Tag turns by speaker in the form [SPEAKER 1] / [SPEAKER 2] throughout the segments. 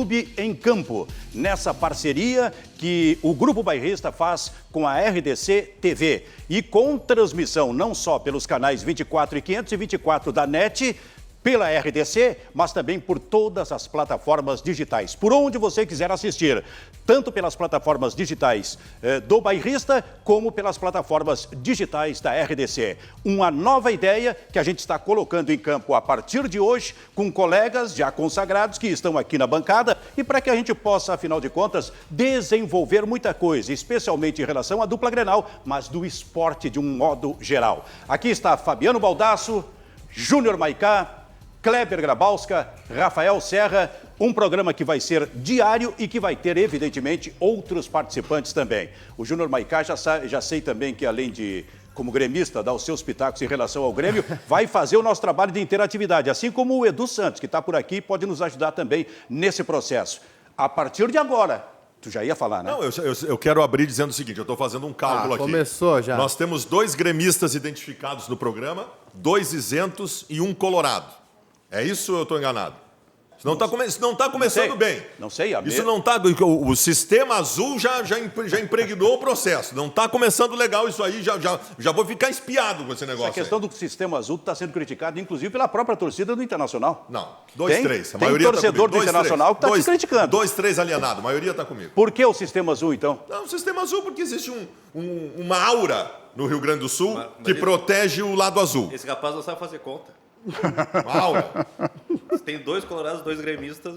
[SPEAKER 1] YouTube em Campo, nessa parceria que o Grupo Bairrista faz com a RDC TV e com transmissão não só pelos canais 24 e 524 da NET, pela RDC, mas também por todas as plataformas digitais, por onde você quiser assistir, tanto pelas plataformas digitais do Bairrista, como pelas plataformas digitais da RDC. Uma nova ideia que a gente está colocando em campo a partir de hoje, com colegas já consagrados que estão aqui na bancada, e para que a gente possa, afinal de contas, desenvolver muita coisa, especialmente em relação à dupla Grenal, mas do esporte de um modo geral. Aqui está Fabiano Baldasso, Júnior Maicá, Kleber Grabowska, Rafael Serra, um programa que vai ser diário e que vai ter, evidentemente, outros participantes também. O Júnior Maicá já sei também que, além de, como gremista, dar os seus pitacos em relação ao Grêmio, vai fazer o nosso trabalho de interatividade, assim como o Edu Santos, que está por aqui e pode nos ajudar também nesse processo. A partir de agora, tu já ia falar, né?
[SPEAKER 2] Não, eu quero abrir dizendo o seguinte, eu estou fazendo um cálculo aqui.
[SPEAKER 3] Começou já.
[SPEAKER 2] Nós temos 2 gremistas identificados no programa, 2 isentos e 1 colorado. É isso ou eu estou enganado? Isso não está começando bem.
[SPEAKER 1] Não sei.
[SPEAKER 2] Isso não está... O sistema azul já impregnou o processo. Não está começando legal isso aí. Já vou ficar espiado com esse negócio.
[SPEAKER 1] Essa questão do sistema azul está sendo criticada, inclusive, pela própria torcida do Internacional.
[SPEAKER 2] Não. 2, 3. A
[SPEAKER 1] tem
[SPEAKER 2] maioria
[SPEAKER 1] torcedor do Internacional que está te criticando.
[SPEAKER 2] 2, 3 alienado. A maioria está comigo.
[SPEAKER 1] Por que o sistema azul, então?
[SPEAKER 2] Não, o sistema azul porque existe uma aura no Rio Grande do Sul que protege o lado azul.
[SPEAKER 4] Esse rapaz não sabe fazer conta.
[SPEAKER 2] Uma aura.
[SPEAKER 4] Se tem 2 colorados, 2 gremistas,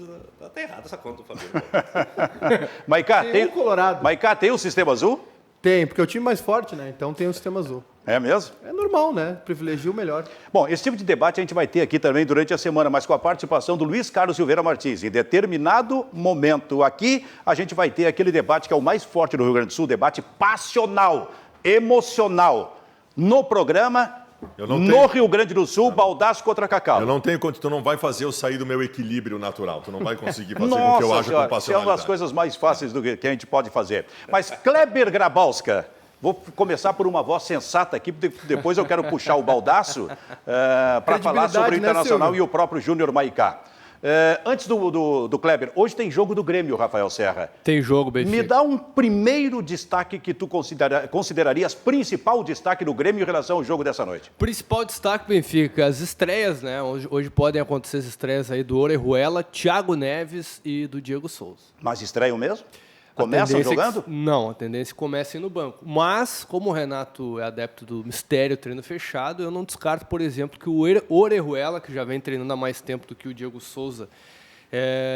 [SPEAKER 4] tá errado essa conta do Fabiano.
[SPEAKER 1] Maicá,
[SPEAKER 3] tem um colorado.
[SPEAKER 1] Maicá, tem o sistema azul?
[SPEAKER 3] Tem, porque é o time mais forte, né? Então tem o sistema azul.
[SPEAKER 1] É mesmo?
[SPEAKER 3] É normal, né? Privilegia o melhor.
[SPEAKER 1] Bom, esse tipo de debate a gente vai ter aqui também durante a semana, mas com a participação do Luiz Carlos Silveira Martins. Em determinado momento aqui, a gente vai ter aquele debate que é o mais forte do Rio Grande do Sul, debate passional, emocional, no programa... No Rio Grande do Sul, Baldasso contra Cacau.
[SPEAKER 2] Eu não tenho conta, tu não vai fazer eu sair do meu equilíbrio natural. Tu não vai conseguir fazer com que eu aja com passionalidade.
[SPEAKER 1] Isso é uma das coisas mais fáceis do que a gente pode fazer. Mas Kleber Grabowska, vou começar por uma voz sensata aqui, depois eu quero puxar o Baldasso para falar sobre o Internacional, né, e o próprio Júnior Maicá. Antes do Kleber, hoje tem jogo do Grêmio, Rafael Serra.
[SPEAKER 5] Tem jogo, Benfica.
[SPEAKER 1] Me dá um primeiro destaque que tu considerarias principal destaque do Grêmio em relação ao jogo dessa noite.
[SPEAKER 5] Principal destaque, Benfica, as estreias, né? Hoje podem acontecer as estreias aí do Orejuela, Thiago Neves e do Diego Souza.
[SPEAKER 1] Mas estreiam mesmo? Começam jogando?
[SPEAKER 5] Não, a tendência é que comecem no banco. Mas, como o Renato é adepto do mistério treino fechado, eu não descarto, por exemplo, que o Orejuela, que já vem treinando há mais tempo do que o Diego Souza,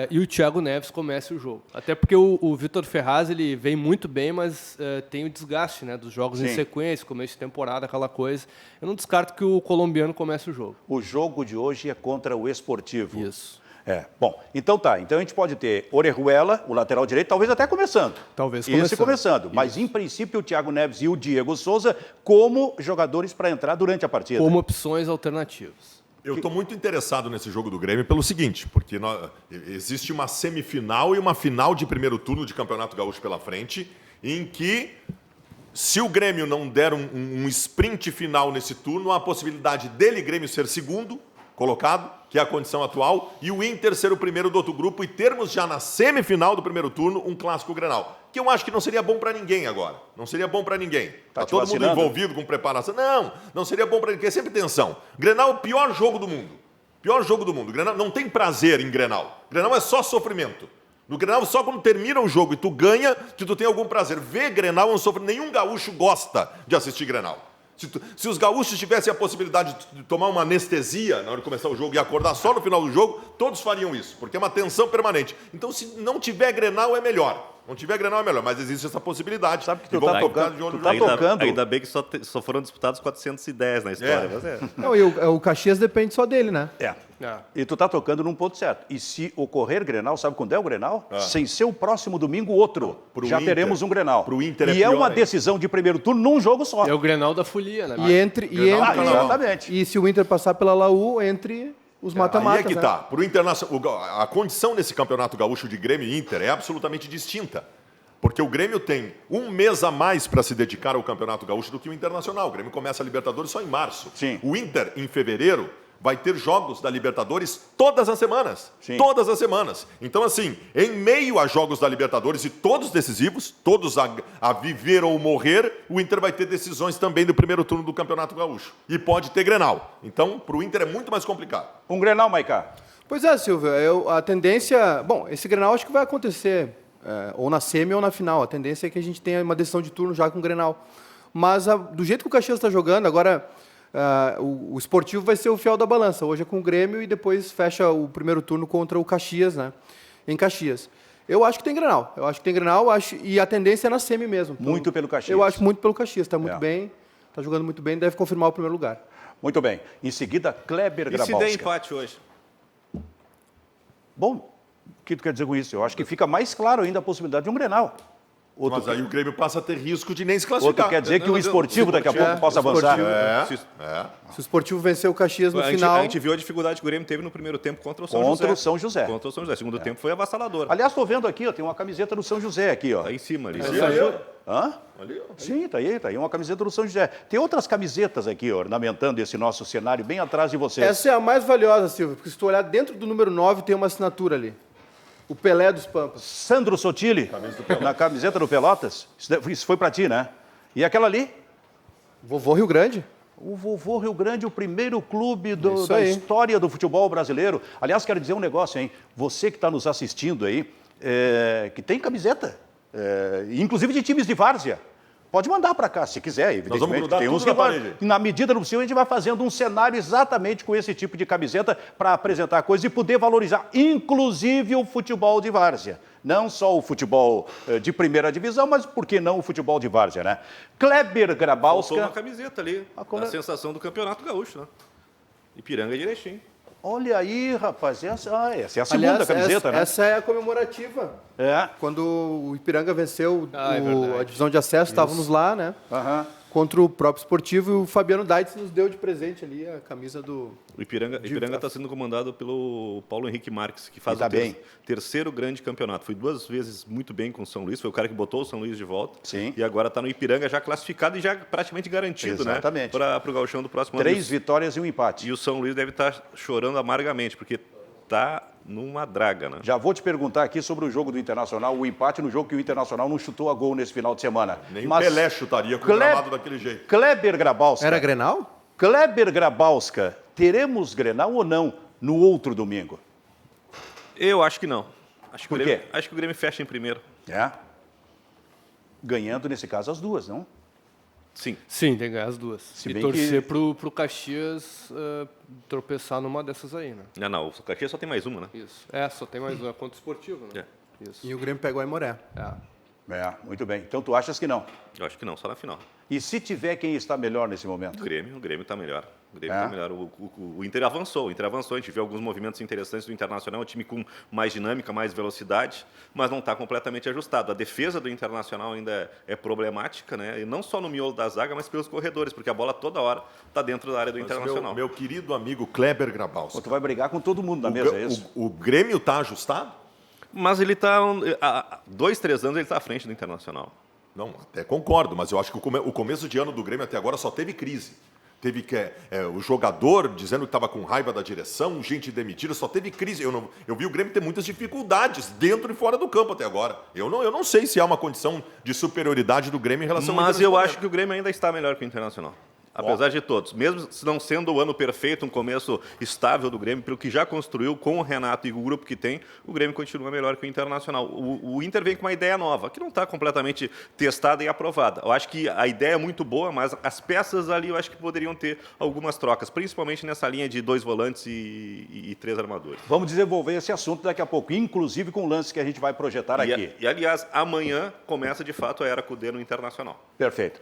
[SPEAKER 5] e o Thiago Neves comecem o jogo. Até porque o Vitor Ferraz ele vem muito bem, mas tem o desgaste, né, dos jogos em sequência, começo de temporada, aquela coisa. Eu não descarto que o colombiano comece o jogo.
[SPEAKER 1] O jogo de hoje é contra o Esportivo.
[SPEAKER 5] Isso.
[SPEAKER 1] Bom, então tá. Então a gente pode ter Orejuela, o lateral direito, talvez até começando.
[SPEAKER 5] Talvez
[SPEAKER 1] começando. Mas, em princípio, o Thiago Neves e o Diego Souza como jogadores para entrar durante a partida.
[SPEAKER 5] Como opções alternativas.
[SPEAKER 2] Eu estou muito interessado nesse jogo do Grêmio pelo seguinte, porque existe uma semifinal e uma final de primeiro turno de Campeonato Gaúcho pela frente, em que, se o Grêmio não der um sprint final nesse turno, há a possibilidade dele, Grêmio, ser segundo colocado, que é a condição atual, e o Inter ser o primeiro do outro grupo e termos já na semifinal do primeiro turno um clássico Grenal. Que eu acho que não seria bom para ninguém agora. Não seria bom para ninguém. Tá todo mundo envolvido com preparação. Não seria bom para ninguém. É sempre tensão. Grenal é o pior jogo do mundo. Pior jogo do mundo. Grenal não tem prazer em Grenal. Grenal é só sofrimento. No Grenal, só quando termina o jogo e tu ganha, que tu tem algum prazer. Ver Grenal é um sofrimento. Nenhum gaúcho gosta de assistir Grenal. Se os gaúchos tivessem a possibilidade de tomar uma anestesia na hora de começar o jogo e acordar só no final do jogo, todos fariam isso, porque é uma tensão permanente. Então, se não tiver Grenal, é melhor. Não tiver Grenal, é melhor, mas existe essa possibilidade.
[SPEAKER 1] Sabe que tu tá tocando...
[SPEAKER 4] Ainda bem que só foram disputados 410 na história. Mas
[SPEAKER 3] Não, e o Caxias depende só dele, né?
[SPEAKER 1] E tu tá tocando num ponto certo. E se ocorrer Grenal, sabe quando é o Grenal? Sem ser o próximo domingo, outro. Já teremos um Grenal.
[SPEAKER 2] Pro Inter
[SPEAKER 1] e é uma decisão de primeiro turno num jogo só.
[SPEAKER 5] É o Grenal da folia, né?
[SPEAKER 1] Exatamente.
[SPEAKER 3] E se o Inter passar pela Laú, entre os mata-matas.
[SPEAKER 2] Aí é que tá. Pro Internacional, a condição nesse Campeonato Gaúcho de Grêmio e Inter é absolutamente distinta. Porque o Grêmio tem um mês a mais para se dedicar ao Campeonato Gaúcho do que o Internacional. O Grêmio começa a Libertadores só em março.
[SPEAKER 1] Sim.
[SPEAKER 2] O Inter, em fevereiro, vai ter jogos da Libertadores todas as semanas.
[SPEAKER 1] Sim.
[SPEAKER 2] Todas as semanas. Então, assim, em meio a jogos da Libertadores e todos decisivos, todos a viver ou morrer, o Inter vai ter decisões também do primeiro turno do Campeonato Gaúcho. E pode ter Grenal. Então, para o Inter é muito mais complicado.
[SPEAKER 1] Um Grenal, Maicá.
[SPEAKER 3] Pois é, Silvio, a tendência... Bom, esse Grenal acho que vai acontecer ou na semi ou na final. A tendência é que a gente tenha uma decisão de turno já com o Grenal. Mas do jeito que o Caxias está jogando, agora o Sportivo vai ser o fiel da balança. Hoje é com o Grêmio e depois fecha o primeiro turno contra o Caxias, né? Em Caxias. Eu acho que tem Grenal. E a tendência é na semi mesmo. Então,
[SPEAKER 1] Muito pelo Caxias.
[SPEAKER 3] Eu acho muito pelo Caxias. Está muito bem, está jogando muito bem, deve confirmar o primeiro lugar.
[SPEAKER 1] Muito bem. Em seguida, Kleber
[SPEAKER 4] E se
[SPEAKER 1] Grabowska.
[SPEAKER 4] der empate hoje?
[SPEAKER 1] Bom, o que tu quer dizer com isso? Eu acho que fica mais claro ainda a possibilidade de um Grenal.
[SPEAKER 2] Mas aí o Grêmio passa a ter risco de nem se
[SPEAKER 1] Outro
[SPEAKER 2] classificar.
[SPEAKER 1] quer dizer que o Esportivo daqui a pouco possa
[SPEAKER 3] o
[SPEAKER 1] avançar.
[SPEAKER 3] Esportivo- Se o Esportivo vencer o Caxias no
[SPEAKER 4] A gente,
[SPEAKER 3] final...
[SPEAKER 4] a gente viu a dificuldade que o Grêmio teve no primeiro tempo contra o São
[SPEAKER 1] Contra
[SPEAKER 4] José.
[SPEAKER 1] o São José.
[SPEAKER 4] Contra o São José. Segundo tempo foi avassalador.
[SPEAKER 1] Aliás, estou vendo aqui, ó, tem uma camiseta do São José aqui, ó.
[SPEAKER 4] Tá em cima ali.
[SPEAKER 1] Hã?
[SPEAKER 2] Ali, ó.
[SPEAKER 1] Sim, tá aí uma camiseta do São José. Tem outras camisetas aqui, ó, ornamentando esse nosso cenário bem atrás de vocês.
[SPEAKER 3] Essa é a mais valiosa, Silvio, porque se tu olhar dentro do número 9 tem uma assinatura ali. O Pelé dos Pampas.
[SPEAKER 1] Sandro Sotile, na camiseta do Pelotas. Isso foi para ti, né? E aquela ali?
[SPEAKER 3] Vovô Rio Grande.
[SPEAKER 1] O Vovô Rio Grande, o primeiro clube
[SPEAKER 3] Isso
[SPEAKER 1] da
[SPEAKER 3] aí.
[SPEAKER 1] história do futebol brasileiro. Aliás, quero dizer um negócio, hein? Você que está nos assistindo aí, que tem camiseta, inclusive de times de várzea, pode mandar para cá, se quiser, evidentemente.
[SPEAKER 2] vamos grudar
[SPEAKER 1] Tem
[SPEAKER 2] tudo
[SPEAKER 1] uns
[SPEAKER 2] na
[SPEAKER 1] que vai-
[SPEAKER 2] parede.
[SPEAKER 1] na medida do possível, a gente vai fazendo um cenário exatamente com esse tipo de camiseta para apresentar coisas e poder valorizar, inclusive, o futebol de várzea. Não só o futebol de primeira divisão, mas por que não o futebol de várzea, né? Kleber
[SPEAKER 4] Faltou
[SPEAKER 1] Grabowska.
[SPEAKER 4] uma camiseta ali.
[SPEAKER 1] como
[SPEAKER 4] A
[SPEAKER 1] é?
[SPEAKER 4] sensação do Campeonato Gaúcho, né? Ipiranga e Erechim.
[SPEAKER 1] Olha aí, rapaz, essa é a segunda camiseta, né?
[SPEAKER 3] Essa é a comemorativa.
[SPEAKER 1] É.
[SPEAKER 3] Quando o Ipiranga venceu
[SPEAKER 5] É verdade.
[SPEAKER 3] a divisão de acesso, estávamos lá, né?
[SPEAKER 1] Aham.
[SPEAKER 3] Contra o próprio Esportivo, e o Fabiano Daitz nos deu de presente ali a camisa do...
[SPEAKER 4] O Ipiranga está sendo comandado pelo Paulo Henrique Marques, que faz
[SPEAKER 1] E tá
[SPEAKER 4] o
[SPEAKER 1] bem.
[SPEAKER 4] terceiro grande campeonato. Foi 2 vezes muito bem com o São Luís, foi o cara que botou o São Luís de volta.
[SPEAKER 1] Sim.
[SPEAKER 4] E agora está no Ipiranga já classificado e já praticamente garantido,
[SPEAKER 1] Exatamente.
[SPEAKER 4] né? Para o gauchão do próximo ano.
[SPEAKER 1] 3 vitórias e um empate.
[SPEAKER 4] E o São Luís deve estar chorando amargamente, porque está numa draga, né?
[SPEAKER 1] Já vou te perguntar aqui sobre o jogo do Internacional, o empate no jogo que o Internacional não chutou a gol nesse final de semana.
[SPEAKER 2] Nem
[SPEAKER 1] Mas
[SPEAKER 2] o Pelé chutaria com o
[SPEAKER 1] Cle-
[SPEAKER 2] gramado daquele jeito.
[SPEAKER 1] Kleber Grabowska.
[SPEAKER 3] Era Grenal?
[SPEAKER 1] Kleber Grabowska, teremos Grenal ou não no outro domingo?
[SPEAKER 4] Eu acho que não. Acho que
[SPEAKER 1] Por
[SPEAKER 4] o Grêmio,
[SPEAKER 1] quê?
[SPEAKER 4] acho que o Grêmio fecha em primeiro.
[SPEAKER 1] É. Ganhando, nesse caso, as duas, não?
[SPEAKER 4] Sim.
[SPEAKER 5] Sim, tem que ganhar as duas.
[SPEAKER 1] Se
[SPEAKER 5] E
[SPEAKER 1] bem
[SPEAKER 5] torcer
[SPEAKER 1] que-
[SPEAKER 5] pro Caxias tropeçar numa dessas aí, né?
[SPEAKER 4] Não, o Caxias só tem mais uma, né?
[SPEAKER 5] Isso. Só tem mais uma contra o Esportivo, né? Isso.
[SPEAKER 3] E o Grêmio pegou a Aimoré.
[SPEAKER 1] É, muito bem. Então tu achas que não?
[SPEAKER 4] Eu acho que não, só na final.
[SPEAKER 1] E se tiver quem está melhor nesse momento?
[SPEAKER 4] O Grêmio está melhor. O Grêmio
[SPEAKER 1] É?
[SPEAKER 4] está melhor. O Inter avançou. A gente viu alguns movimentos interessantes do Internacional, um time com mais dinâmica, mais velocidade, mas não está completamente ajustado. A defesa do Internacional ainda é problemática, né? E não só no miolo da zaga, mas pelos corredores, porque a bola toda hora está dentro da área do Internacional.
[SPEAKER 2] Meu querido amigo Kleber
[SPEAKER 1] Ou
[SPEAKER 2] Grabowska.
[SPEAKER 1] tu vai brigar com todo mundo na mesa, é isso?
[SPEAKER 2] O Grêmio está ajustado?
[SPEAKER 4] Mas ele está, há 2, 3 anos, ele está à frente do Internacional.
[SPEAKER 2] Não, até concordo, mas eu acho que o começo de ano do Grêmio até agora só teve crise. Teve o jogador dizendo que estava com raiva da direção, gente demitida, só teve crise. Eu vi o Grêmio ter muitas dificuldades dentro e fora do campo até agora. Eu não sei se há uma condição de superioridade do Grêmio em relação ao
[SPEAKER 4] Mas
[SPEAKER 2] Inter
[SPEAKER 4] eu
[SPEAKER 2] nesse
[SPEAKER 4] acho
[SPEAKER 2] momento.
[SPEAKER 4] que o Grêmio ainda está melhor que o Internacional. Apesar de todos. Mesmo se não sendo o ano perfeito, um começo estável do Grêmio, pelo que já construiu com o Renato e o grupo que tem, o Grêmio continua melhor que o Internacional. O Inter vem com uma ideia nova, que não está completamente testada e aprovada. Eu acho que a ideia é muito boa, mas as peças ali eu acho que poderiam ter algumas trocas, principalmente nessa linha de 2 volantes e 3 armadores.
[SPEAKER 1] Vamos desenvolver esse assunto daqui a pouco, inclusive com o lance que a gente vai projetar aqui.
[SPEAKER 4] E, aliás, amanhã começa de fato a era Cudê no Internacional.
[SPEAKER 1] Perfeito.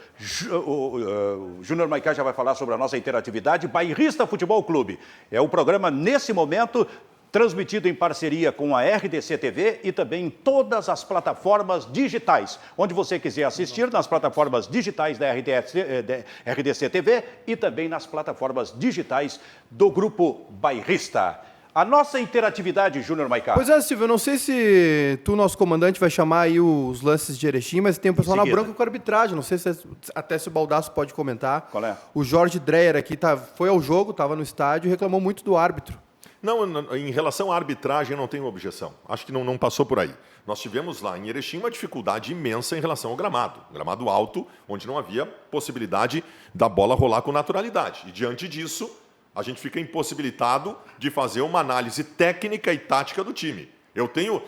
[SPEAKER 1] O Júnior Maicá já vai falar sobre a nossa interatividade. Bairrista Futebol Clube. É o programa, nesse momento, transmitido em parceria com a RDC TV e também em todas as plataformas digitais. Onde você quiser assistir, nas plataformas digitais da RDC TV e também nas plataformas digitais do Grupo Bairrista. A nossa interatividade, Júnior Maicá.
[SPEAKER 3] Pois é, Silvio, eu não sei se tu, nosso comandante, vai chamar aí os lances de Erechim, mas tem um pessoal na branca com arbitragem. Não sei se até se o Baldasso pode comentar.
[SPEAKER 1] Qual é?
[SPEAKER 3] O Jorge Dreyer aqui foi ao jogo, estava no estádio e reclamou muito do árbitro.
[SPEAKER 2] Não, em relação à arbitragem, eu não tenho objeção. Acho que não passou por aí. Nós tivemos lá em Erechim uma dificuldade imensa em relação ao gramado. Gramado alto, onde não havia possibilidade da bola rolar com naturalidade. E diante disso, a gente fica impossibilitado de fazer uma análise técnica e tática do time. Eu tenho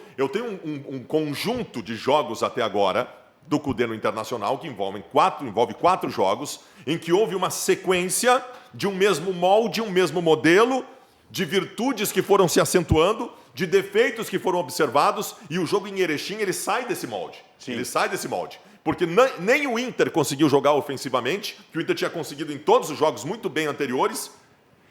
[SPEAKER 2] um conjunto de jogos até agora do Cudê no Internacional que envolve 4 jogos, em que houve uma sequência de um mesmo molde, um mesmo modelo, de virtudes que foram se acentuando, de defeitos que foram observados, e o jogo em Erechim, ele sai desse molde.
[SPEAKER 1] Sim.
[SPEAKER 2] Ele sai desse molde. Porque nem o Inter conseguiu jogar ofensivamente, que o Inter tinha conseguido em todos os jogos muito bem anteriores,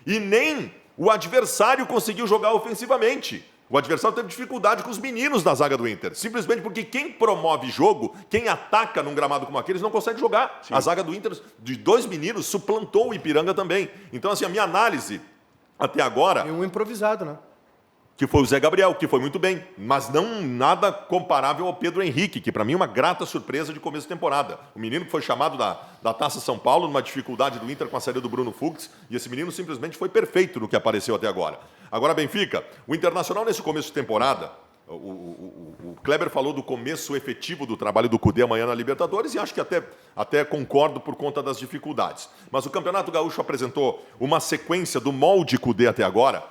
[SPEAKER 2] e nem o adversário conseguiu jogar ofensivamente. O adversário teve dificuldade com os meninos da zaga do Inter. Simplesmente porque quem promove jogo, quem ataca num gramado como aqueles, não consegue jogar. Sim. A zaga do Inter, de 2 meninos, suplantou o Ipiranga também. Então, assim, a minha análise até agora...
[SPEAKER 3] E um improvisado, né?
[SPEAKER 2] Que foi o Zé Gabriel, que foi muito bem, mas não nada comparável ao Pedro Henrique, que para mim é uma grata surpresa de começo de temporada. O menino que foi chamado da Taça São Paulo, numa dificuldade do Inter com a saída do Bruno Fux, e esse menino simplesmente foi perfeito no que apareceu até agora. Agora, Benfica, o Internacional nesse começo de temporada, o Kleber falou do começo efetivo do trabalho do Cudê amanhã na Libertadores, e acho que até concordo por conta das dificuldades. Mas o Campeonato Gaúcho apresentou uma sequência do molde Cudê até agora,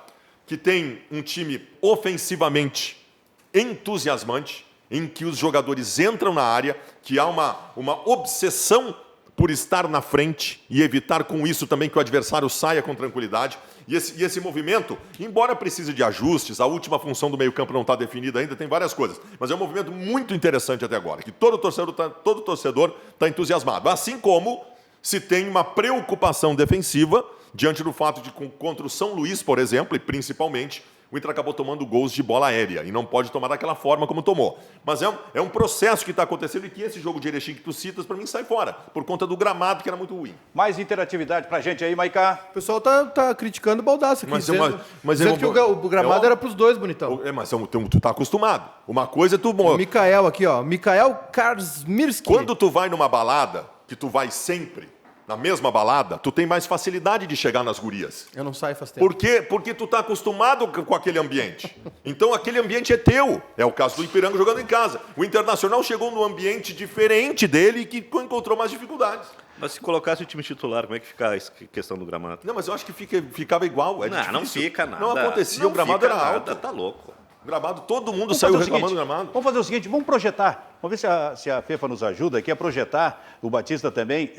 [SPEAKER 2] que tem um time ofensivamente entusiasmante, em que os jogadores entram na área, que há uma obsessão por estar na frente e evitar com isso também que o adversário saia com tranquilidade. E esse movimento, embora precise de ajustes, a última função do meio-campo não está definida ainda, tem várias coisas, mas é um movimento muito interessante até agora, que todo torcedor está entusiasmado. Assim como se tem uma preocupação defensiva diante do fato de, contra o São Luís, por exemplo, e principalmente, o Inter acabou tomando gols de bola aérea, e não pode tomar daquela forma como tomou. Mas é um processo que está acontecendo e que esse jogo de Erechim que tu citas, para mim, sai fora, por conta do gramado, que era muito ruim.
[SPEAKER 1] Mais interatividade para a gente aí, Maicá.
[SPEAKER 3] O pessoal tá criticando o Baldasso aqui, dizendo que o gramado era para os dois, bonitão.
[SPEAKER 2] Mas tu está acostumado. Uma coisa é tu...
[SPEAKER 3] O Mikael aqui, ó. Mikael Karsmirski.
[SPEAKER 2] Quando tu vai numa balada, que tu vai sempre... Na mesma balada, tu tem mais facilidade de chegar nas gurias.
[SPEAKER 3] Eu não saio faz tempo.
[SPEAKER 2] Por quê? Porque tu tá acostumado com aquele ambiente. Então aquele ambiente é teu. É o caso do Ipiranga jogando em casa. O Internacional chegou num ambiente diferente dele e que encontrou mais dificuldades.
[SPEAKER 4] Mas se colocasse o time titular, como é que fica a questão do gramado?
[SPEAKER 2] Não, mas eu acho que ficava igual.
[SPEAKER 4] Não fica nada.
[SPEAKER 2] Não acontecia, o gramado era alto.
[SPEAKER 4] Tá louco.
[SPEAKER 2] Gramado, todo mundo saiu reclamando do gramado.
[SPEAKER 1] Vamos fazer o seguinte, vamos projetar. Vamos ver se a FEFA nos ajuda aqui a projetar, o Batista também,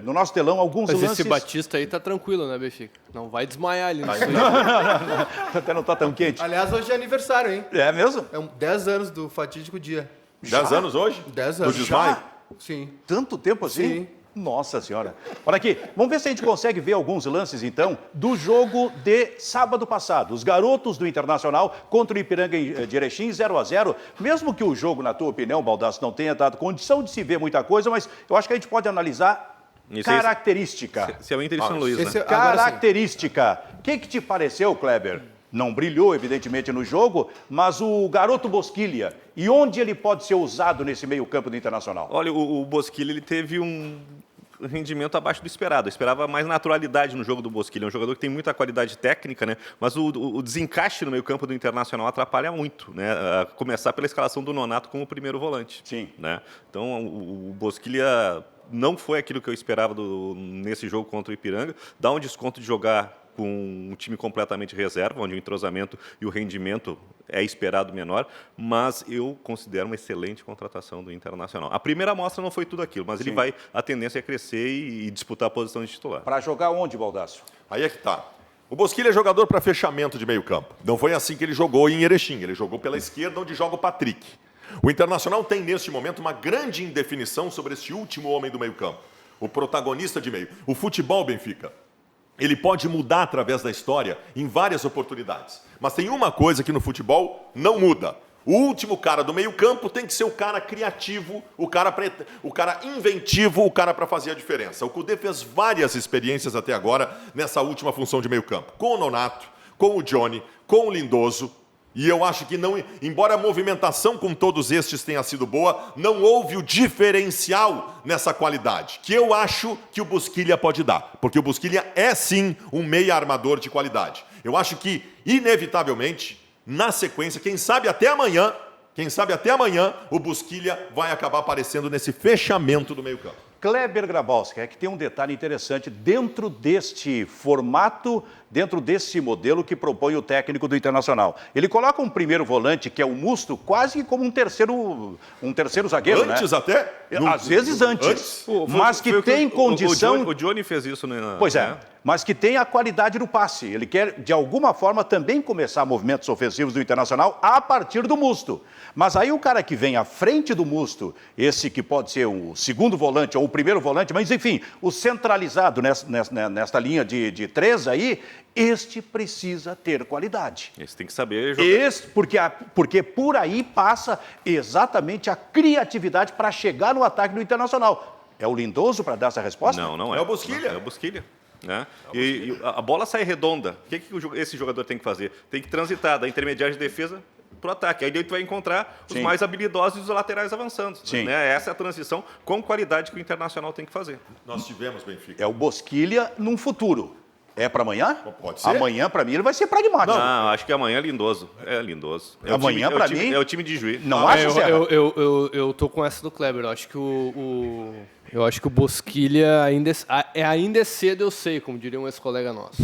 [SPEAKER 1] no nosso telão, alguns
[SPEAKER 5] lances...
[SPEAKER 1] Mas
[SPEAKER 5] esse Batista aí tá tranquilo, né, Benfica? Não vai desmaiar ali.
[SPEAKER 1] Até não tá tão quente.
[SPEAKER 3] Aliás, hoje é aniversário, hein?
[SPEAKER 1] É mesmo?
[SPEAKER 3] É 10 anos do fatídico dia.
[SPEAKER 2] 10 anos hoje?
[SPEAKER 3] 10 anos.
[SPEAKER 2] Do desmaio?
[SPEAKER 3] Sim.
[SPEAKER 1] Tanto tempo assim?
[SPEAKER 3] Sim.
[SPEAKER 1] Nossa Senhora. Olha aqui, vamos ver se a gente consegue ver alguns lances, então, do jogo de sábado passado. Os garotos do Internacional contra o Ipiranga de Erechim, 0-0. Mesmo que o jogo, na tua opinião, Baldasso, não tenha dado condição de se ver muita coisa, mas eu acho que a gente pode analisar característica.
[SPEAKER 4] Se é o Inter e São Luís, né?
[SPEAKER 1] Característica. O que te pareceu, Kleber? Não brilhou, evidentemente, no jogo, mas o garoto Bosquilha, e onde ele pode ser usado nesse meio-campo do Internacional?
[SPEAKER 4] Olha, o Bosquilha, ele teve um rendimento abaixo do esperado. Eu esperava mais naturalidade no jogo do Bosquilha. É um jogador que tem muita qualidade técnica, né? Mas o desencaixe no meio-campo do Internacional atrapalha muito, né? A começar pela escalação do Nonato como primeiro volante.
[SPEAKER 1] Sim.
[SPEAKER 4] Né? Então, o Bosquilha não foi aquilo que eu esperava nesse jogo contra o Ipiranga. Dá um desconto de jogar com um time completamente reserva, onde o entrosamento e o rendimento é esperado menor, mas eu considero uma excelente contratação do Internacional. A primeira amostra não foi tudo aquilo, mas ele vai, a tendência é crescer e disputar a posição de titular.
[SPEAKER 1] Para jogar onde, Baldasso?
[SPEAKER 2] Aí é que tá. O Bosquilha é jogador para fechamento de meio campo. Não foi assim que ele jogou em Erechim. Ele jogou pela esquerda, onde joga o Patrick. O Internacional tem, neste momento, uma grande indefinição sobre esse último homem do meio campo. O protagonista de meio. O futebol, Benfica, ele pode mudar através da história em várias oportunidades. Mas tem uma coisa que no futebol não muda. O último cara do meio-campo tem que ser o cara criativo, o cara inventivo, o cara para fazer a diferença. O Cudê fez várias experiências até agora nessa última função de meio-campo. Com o Nonato, com o Johnny, com o Lindoso. E eu acho que não, embora a movimentação com todos estes tenha sido boa, não houve o diferencial nessa qualidade, que eu acho que o Bosquilha pode dar, porque o Bosquilha é sim um meia armador de qualidade. Eu acho que, inevitavelmente, na sequência, quem sabe até amanhã, o Bosquilha vai acabar aparecendo nesse fechamento do meio-campo.
[SPEAKER 1] Kleber Grabowski, é que tem um detalhe interessante dentro deste formato, dentro desse modelo que propõe o técnico do Internacional. Ele coloca um primeiro volante, que é o Musto, quase como um terceiro zagueiro,
[SPEAKER 2] Antes
[SPEAKER 1] né?
[SPEAKER 2] até?
[SPEAKER 1] Às vezes antes. Mas que tem condição...
[SPEAKER 4] O Johnny fez isso, né?
[SPEAKER 1] Pois é, mas que tem a qualidade do passe. Ele quer, de alguma forma, também começar movimentos ofensivos do Internacional a partir do Musto. Mas aí o cara que vem à frente do Musto, esse que pode ser o segundo volante ou o primeiro volante, mas enfim, o centralizado nesta linha de 3 aí, este precisa ter qualidade.
[SPEAKER 4] Esse tem que saber jogar.
[SPEAKER 1] Porque por aí passa exatamente a criatividade para chegar no ataque do Internacional. É o Lindoso para dar essa resposta?
[SPEAKER 4] Não é.
[SPEAKER 2] É o Bosquilha.
[SPEAKER 4] É o Bosquilha. Né? E a bola sai redonda. O que esse jogador tem que fazer? Tem que transitar da intermediária de defesa para o ataque. Aí tu vai encontrar os mais habilidosos e os laterais avançando.
[SPEAKER 1] Sim.
[SPEAKER 4] Né? Essa é a transição com qualidade que o Internacional tem que fazer.
[SPEAKER 2] Nós tivemos, Benfica.
[SPEAKER 1] É o Bosquilha num futuro. É para amanhã?
[SPEAKER 2] Pode ser.
[SPEAKER 1] Amanhã, para mim, ele vai ser pragmático.
[SPEAKER 4] Não, acho que amanhã é Lindoso. É Lindoso.
[SPEAKER 1] Amanhã, para mim...
[SPEAKER 4] É o time de Juiz.
[SPEAKER 1] Não acha, Serra?
[SPEAKER 5] Eu tô com essa do Kleber. Eu acho que eu acho que o Bosquilha ainda é cedo, eu sei, como diria um ex-colega nosso.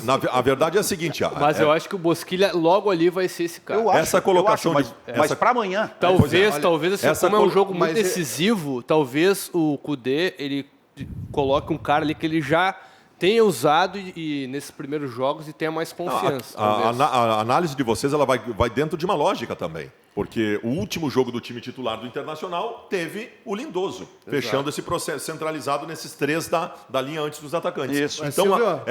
[SPEAKER 2] Não, a verdade é a seguinte...
[SPEAKER 5] Mas eu acho que o Bosquilha logo ali vai ser esse cara.
[SPEAKER 2] Essa colocação
[SPEAKER 1] mas para amanhã.
[SPEAKER 5] Talvez assim,
[SPEAKER 2] essa
[SPEAKER 5] como é um jogo muito
[SPEAKER 3] mas
[SPEAKER 5] decisivo, talvez o Kudê, ele coloque um cara ali que ele já tenha usado nesses primeiros jogos e tenha mais confiança.
[SPEAKER 2] A análise de vocês ela vai dentro de uma lógica também. Porque o último jogo do time titular do Internacional teve o Lindoso, fechando esse processo centralizado nesses 3 da linha antes dos atacantes.
[SPEAKER 1] Isso.
[SPEAKER 2] Então,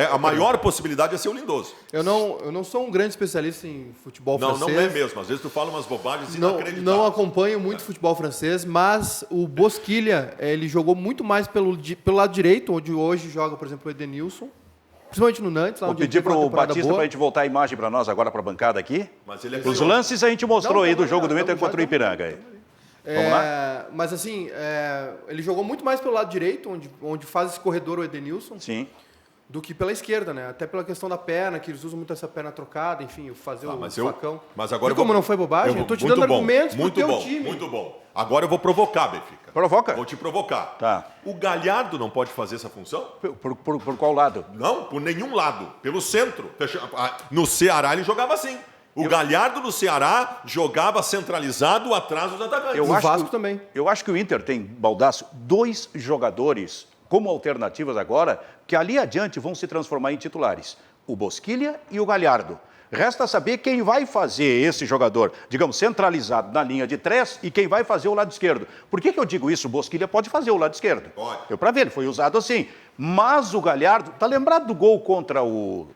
[SPEAKER 2] a maior possibilidade é ser o Lindoso.
[SPEAKER 3] Eu não sou um grande especialista em futebol francês.
[SPEAKER 2] Não é mesmo. Às vezes tu fala umas bobagens inacreditáveis.
[SPEAKER 3] Não acompanho muito futebol francês, mas o Bosquilha, ele jogou muito mais pelo lado direito, onde hoje joga, por exemplo, o Edenilson. Principalmente no Nantes, lá
[SPEAKER 1] Vou
[SPEAKER 3] onde
[SPEAKER 1] pedir para o Batista
[SPEAKER 3] boa.
[SPEAKER 1] para a gente voltar a imagem para nós agora para a bancada aqui.
[SPEAKER 2] Mas ele é
[SPEAKER 1] Os
[SPEAKER 2] canhoto.
[SPEAKER 1] lances a gente mostrou aí do
[SPEAKER 3] Não,
[SPEAKER 1] jogo do Inter
[SPEAKER 3] já,
[SPEAKER 1] contra o Ipiranga. Aí. Vamos lá?
[SPEAKER 3] Mas assim, ele jogou muito mais pelo lado direito, onde faz esse corredor o Edenilson,
[SPEAKER 1] Sim.
[SPEAKER 3] do que pela esquerda, né? Até pela questão da perna, que eles usam muito essa perna trocada, enfim, fazer o facão.
[SPEAKER 2] Mas agora
[SPEAKER 3] Viu como não foi bobagem? Eu tô te dando argumentos pro teu time.
[SPEAKER 2] Muito bom. Agora eu vou provocar, Benfica.
[SPEAKER 1] Provoca.
[SPEAKER 2] Vou te provocar.
[SPEAKER 1] Tá.
[SPEAKER 2] O Galhardo não pode fazer essa função?
[SPEAKER 1] Por qual lado?
[SPEAKER 2] Não, por nenhum lado. Pelo centro. No Ceará ele jogava assim. O Galhardo no Ceará jogava centralizado atrás dos atacantes.
[SPEAKER 3] O Vasco também.
[SPEAKER 1] Eu acho que o Inter tem, Baldasso, 2 jogadores como alternativas agora, que ali adiante vão se transformar em titulares. O Bosquilha e o Galhardo. Resta saber quem vai fazer esse jogador, digamos, centralizado na linha de 3 e quem vai fazer o lado esquerdo. Por que eu digo isso? O Bosquilha pode fazer o lado esquerdo.
[SPEAKER 2] Pode.
[SPEAKER 1] Para ver, ele foi usado assim. Mas o Galhardo, tá lembrado do gol contra o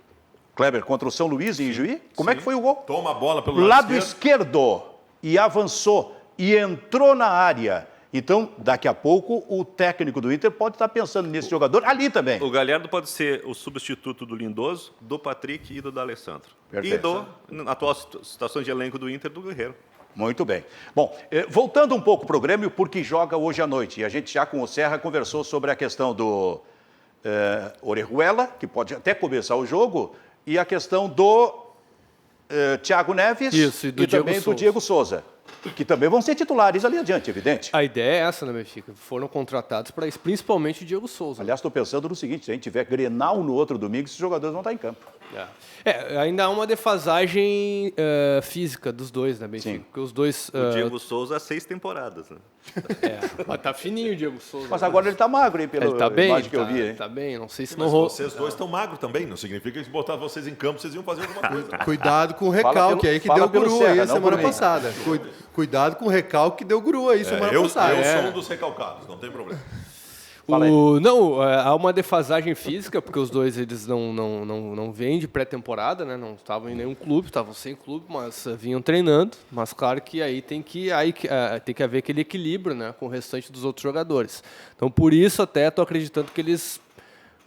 [SPEAKER 1] Kleber, contra o São Luís em Ijuí? Como é que foi o gol?
[SPEAKER 2] Toma a bola pelo
[SPEAKER 1] Lado esquerdo e avançou e entrou na área. Então, daqui a pouco, o técnico do Inter pode estar pensando nesse jogador ali também.
[SPEAKER 4] O Galhardo pode ser o substituto do Lindoso, do Patrick e do D'Alessandro.
[SPEAKER 1] Perfeito.
[SPEAKER 4] E na atual situação de elenco do Inter, do Guerreiro.
[SPEAKER 1] Muito bem. Bom, voltando um pouco para o Grêmio, porque joga hoje à noite. E a gente já com o Serra conversou sobre a questão do Orejuela, que pode até começar o jogo, e a questão do Thiago Neves
[SPEAKER 5] e do Diego
[SPEAKER 1] também do
[SPEAKER 5] Souza.
[SPEAKER 1] Diego Souza. Que também vão ser titulares ali adiante, evidente.
[SPEAKER 5] A ideia é essa, né, Benfica? Foram contratados para isso, principalmente o Diego Souza.
[SPEAKER 1] Aliás, estou pensando no seguinte, se a gente tiver Grenal no outro domingo, esses jogadores vão estar em campo.
[SPEAKER 5] Ainda há uma defasagem física dos dois, né, Benfica?
[SPEAKER 1] Sim.
[SPEAKER 5] Porque os dois...
[SPEAKER 4] O Diego Souza há 6 temporadas, né?
[SPEAKER 5] Mas tá fininho o Diego Souza.
[SPEAKER 1] Mas agora ele está magro, hein, pela
[SPEAKER 5] ele tá bem,
[SPEAKER 1] imagem que eu vi, hein?
[SPEAKER 5] Tá bem, não sei se
[SPEAKER 2] Mas
[SPEAKER 5] não rolou.
[SPEAKER 2] vocês dois estão magros também. Não significa que se botar vocês em campo, vocês iam fazer alguma coisa.
[SPEAKER 3] Cuidado com o recalque aí que deu
[SPEAKER 1] pelo
[SPEAKER 3] guru
[SPEAKER 1] Serra,
[SPEAKER 3] aí a
[SPEAKER 1] não
[SPEAKER 3] semana
[SPEAKER 1] por mim.
[SPEAKER 3] passada. Cuidado com o recalque que deu guru aí semana passada.
[SPEAKER 2] Eu sou um dos recalcados, não tem problema.
[SPEAKER 5] Há uma defasagem física, porque os dois eles não vêm de pré-temporada, né? Não estavam em nenhum clube, estavam sem clube, mas vinham treinando. Mas claro que aí tem que haver aquele equilíbrio, né, com o restante dos outros jogadores. Então, por isso, até estou acreditando que eles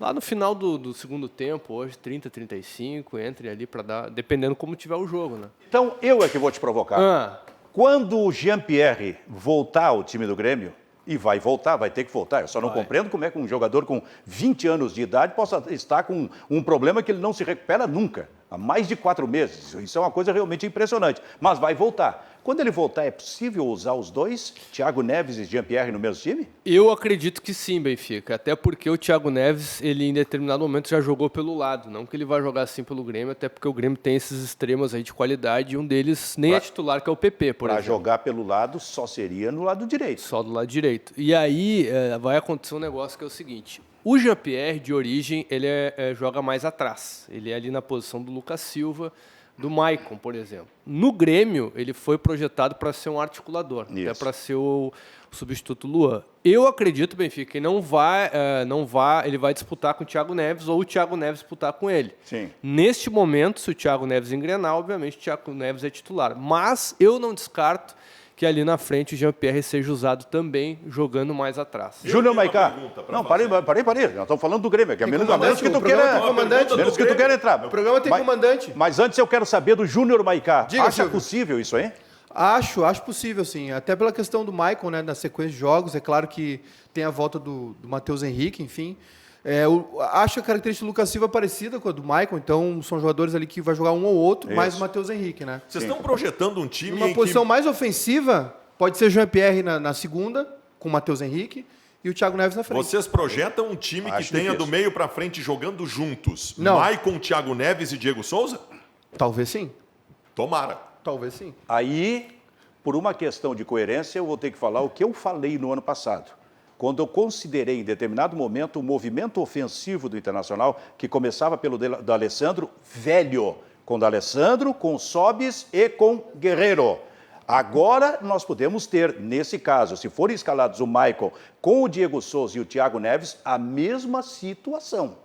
[SPEAKER 5] Lá no final do segundo tempo, hoje, 30, 35, entre ali para dar, dependendo como tiver o jogo, né?
[SPEAKER 1] Então, eu é que vou te provocar. Quando o Jean-Pierre voltar ao time do Grêmio, e vai voltar, vai ter que voltar, eu só não compreendo como é que um jogador com 20 anos de idade possa estar com um problema que ele não se recupera nunca, há mais de 4 meses. Isso é uma coisa realmente impressionante, mas vai voltar. Quando ele voltar, é possível usar os dois, Thiago Neves e Jean-Pierre, no mesmo time?
[SPEAKER 5] Eu acredito que sim, Benfica. Até porque o Thiago Neves, ele em determinado momento já jogou pelo lado. Não que ele vai jogar assim pelo Grêmio, até porque o Grêmio tem esses extremos aí de qualidade e um deles nem é titular, que é o PP, por exemplo.
[SPEAKER 1] Para jogar pelo lado, só seria no lado direito.
[SPEAKER 5] Só do lado direito. E aí vai acontecer um negócio que é o seguinte. O Jean-Pierre, de origem, ele joga mais atrás. Ele é ali na posição do Lucas Silva, do Maicon, por exemplo. No Grêmio, ele foi projetado para ser um articulador, até para ser o substituto Luan. Eu acredito, Benfica, que ele vai disputar com o Thiago Neves ou o Thiago Neves disputar com ele.
[SPEAKER 1] Sim.
[SPEAKER 5] Neste momento, se o Thiago Neves engrenar, obviamente o Thiago Neves é titular. Mas eu não descarto que ali na frente o Jean-Pierre seja usado também, jogando mais atrás.
[SPEAKER 1] Júnior Maicá. Não, parei. Nós estamos falando do Grêmio, que é menos que tu queira. Menos que tu queira entrar.
[SPEAKER 3] O programa tem comandante.
[SPEAKER 1] Mas antes eu quero saber do Júnior Maicá.
[SPEAKER 3] Diga,
[SPEAKER 1] Acha
[SPEAKER 3] Silvio.
[SPEAKER 1] possível isso aí?
[SPEAKER 3] Acho possível, sim. Até pela questão do Maicon, né, na sequência de jogos. É claro que tem a volta do Matheus Henrique, enfim. Acho a característica do Lucas Silva parecida com a do Maicon, então são jogadores ali que vai jogar um ou outro, mais o Matheus Henrique, né?
[SPEAKER 2] Vocês estão projetando um time
[SPEAKER 3] Uma posição mais ofensiva, pode ser Jean-Pierre na segunda, com o Matheus Henrique, e o Thiago Neves na frente.
[SPEAKER 2] Vocês projetam um time que tenha
[SPEAKER 1] difícil.
[SPEAKER 2] do meio para frente jogando juntos?
[SPEAKER 3] Não.
[SPEAKER 2] Maicon, Thiago Neves e Diego Souza?
[SPEAKER 3] Talvez sim.
[SPEAKER 2] Tomara.
[SPEAKER 3] Talvez sim.
[SPEAKER 1] Aí, por uma questão de coerência, eu vou ter que falar o que eu falei no ano passado. Quando eu considerei, em determinado momento, o movimento ofensivo do Internacional, que começava pelo do Alessandro, velho, com o D'Alessandro, com Sobis e com Guerreiro. Agora nós podemos ter, nesse caso, se forem escalados o Maicon com o Diego Souza e o Thiago Neves, a mesma situação.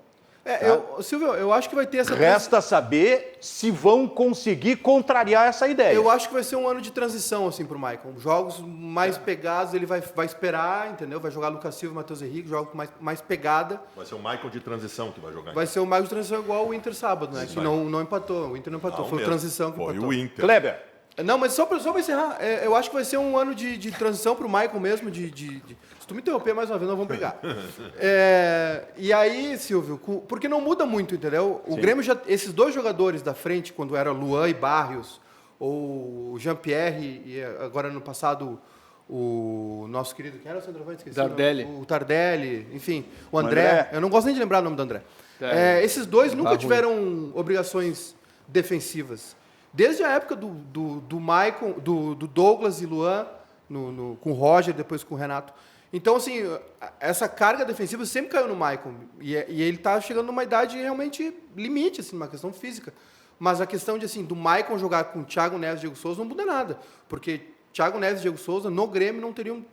[SPEAKER 3] Silvio, eu acho que vai ter essa...
[SPEAKER 1] Resta saber se vão conseguir contrariar essa ideia.
[SPEAKER 3] Eu acho que vai ser um ano de transição, assim, pro Maicon. Jogos mais pegados, ele vai esperar, entendeu? Vai jogar Lucas Silva e Matheus Henrique, jogos com mais pegada.
[SPEAKER 2] Vai ser o Maicon de transição que vai jogar.
[SPEAKER 3] Vai ser o Maicon de transição igual o Inter sábado, né? Que não empatou. O Inter não empatou, foi o transição que
[SPEAKER 2] Foi
[SPEAKER 3] empatou.
[SPEAKER 2] o Inter.
[SPEAKER 1] Kleber.
[SPEAKER 3] Não, mas só para encerrar, eu acho que vai ser um ano de transição para o Maicon mesmo. Se tu me interromper mais uma vez, nós vamos brigar. E aí, Silvio, porque não muda muito, entendeu? O Grêmio esses dois jogadores da frente, quando era Luan e Barrios, ou Jean-Pierre, e agora no passado o nosso querido, quem era o centroavante? Esqueci.
[SPEAKER 5] Tardelli.
[SPEAKER 3] O Tardelli, enfim, o André. Eu não gosto nem de lembrar o nome do André. Esses dois nunca tiveram obrigações defensivas. Desde a época do Maicon, do Douglas e Luan, com o Roger, depois com o Renato. Então, assim, essa carga defensiva sempre caiu no Maicon. E ele está chegando numa idade realmente limite, assim, numa questão física. Mas a questão do Maicon jogar com Thiago Neves e Diego Souza não muda nada. Porque Thiago Neves e Diego Souza, no Grêmio, não teriam,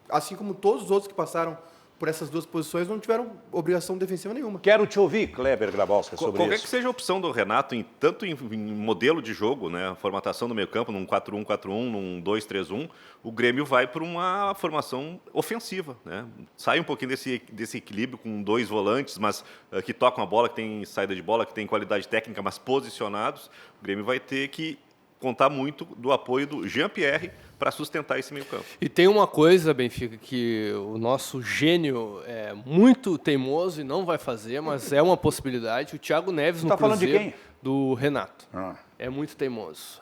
[SPEAKER 3] assim como todos os outros que passaram por essas duas posições, não tiveram obrigação defensiva nenhuma.
[SPEAKER 1] Quero te ouvir, Kleber Grabowska, sobre
[SPEAKER 4] Qualquer
[SPEAKER 1] isso.
[SPEAKER 4] que seja a opção do Renato, tanto em modelo de jogo, né, a formatação do meio campo, num 4-1-4-1, num 2-3-1, o Grêmio vai para uma formação ofensiva. Né? Sai um pouquinho desse equilíbrio com dois volantes, mas que tocam a bola, que tem saída de bola, que tem qualidade técnica, mas posicionados. O Grêmio vai ter que contar muito do apoio do Jean-Pierre para sustentar esse meio campo.
[SPEAKER 5] E tem uma coisa, Benfica, que o nosso gênio é muito teimoso e não vai fazer, mas é uma possibilidade. O Thiago Neves no
[SPEAKER 1] falando de
[SPEAKER 5] Cruzeiro,
[SPEAKER 1] quem?
[SPEAKER 5] do Renato.
[SPEAKER 1] É
[SPEAKER 5] muito teimoso.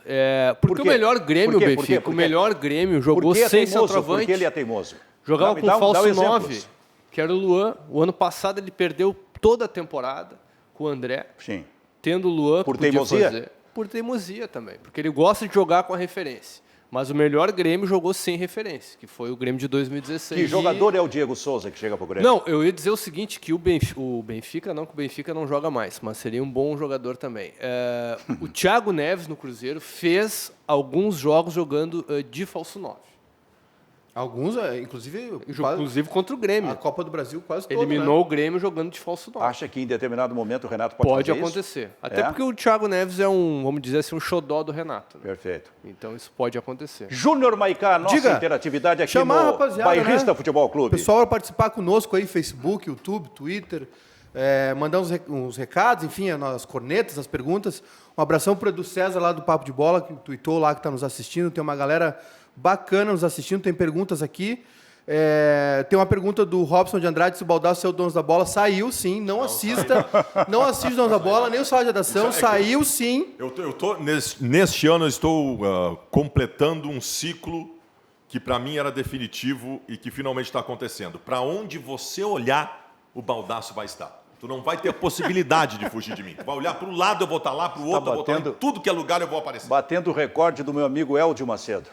[SPEAKER 5] Porque
[SPEAKER 1] Por
[SPEAKER 5] o
[SPEAKER 1] quê?
[SPEAKER 5] melhor Grêmio,
[SPEAKER 1] Por quê?
[SPEAKER 5] Benfica,
[SPEAKER 1] Por quê?
[SPEAKER 5] o melhor Grêmio jogou
[SPEAKER 1] Por que é
[SPEAKER 5] sem
[SPEAKER 1] teimoso?
[SPEAKER 5] centroavante.
[SPEAKER 1] Porque ele é teimoso.
[SPEAKER 5] Jogava com falso
[SPEAKER 1] exemplos.
[SPEAKER 5] 9, que era o Luan. O ano passado ele perdeu toda a temporada com o André,
[SPEAKER 1] Sim.
[SPEAKER 5] tendo o Luan
[SPEAKER 1] Por
[SPEAKER 5] que podia
[SPEAKER 1] teimosia?
[SPEAKER 5] fazer. Por teimosia também, porque ele gosta de jogar com a referência. Mas o melhor Grêmio jogou sem referência, que foi o Grêmio de 2016.
[SPEAKER 1] Que jogador é o Diego Souza que chega para o Grêmio?
[SPEAKER 5] Não, eu ia dizer o seguinte, que o Benfica não joga mais, mas seria um bom jogador também. O Thiago Neves, no Cruzeiro, fez alguns jogos jogando de falso 9.
[SPEAKER 3] Alguns, inclusive
[SPEAKER 5] Inclusive contra o Grêmio.
[SPEAKER 3] a Copa do Brasil quase toda,
[SPEAKER 5] Eliminou
[SPEAKER 3] né?
[SPEAKER 5] o Grêmio jogando de falso 9.
[SPEAKER 1] Acha que em determinado momento o Renato pode
[SPEAKER 5] Pode
[SPEAKER 1] fazer isso?
[SPEAKER 5] acontecer. Até porque o Thiago Neves é vamos dizer assim, um xodó do Renato. Né?
[SPEAKER 1] Perfeito.
[SPEAKER 5] Então isso pode acontecer.
[SPEAKER 1] Júnior Maicá, nossa
[SPEAKER 3] Diga.
[SPEAKER 1] interatividade aqui
[SPEAKER 3] Chamar a
[SPEAKER 1] no
[SPEAKER 3] rapaziada,
[SPEAKER 1] Bairrista
[SPEAKER 3] né?
[SPEAKER 1] Futebol Clube.
[SPEAKER 3] Pessoal, vai participar conosco aí, Facebook, YouTube, Twitter. mandar uns recados, enfim, as cornetas, as perguntas. Um abração para o Edu César, lá do Papo de Bola, que tuitou lá, que está nos assistindo. Tem uma galera bacana nos assistindo, tem perguntas aqui. Tem uma pergunta do Robson de Andrade, se o Baldasso é o dono da bola. Saiu, sim. Não assista o dono da bola, nem o sala de redação. Saiu, sim.
[SPEAKER 2] Neste ano eu estou completando um ciclo que para mim era definitivo e que finalmente está acontecendo. Para onde você olhar, o Baldasso vai estar. Tu não vai ter a possibilidade de fugir de mim. Tu vai olhar para o lado, eu vou estar lá, para o outro, eu vou estar lá. Em tudo que é lugar, eu vou aparecer.
[SPEAKER 1] Batendo o recorde do meu amigo Eldio Macedo.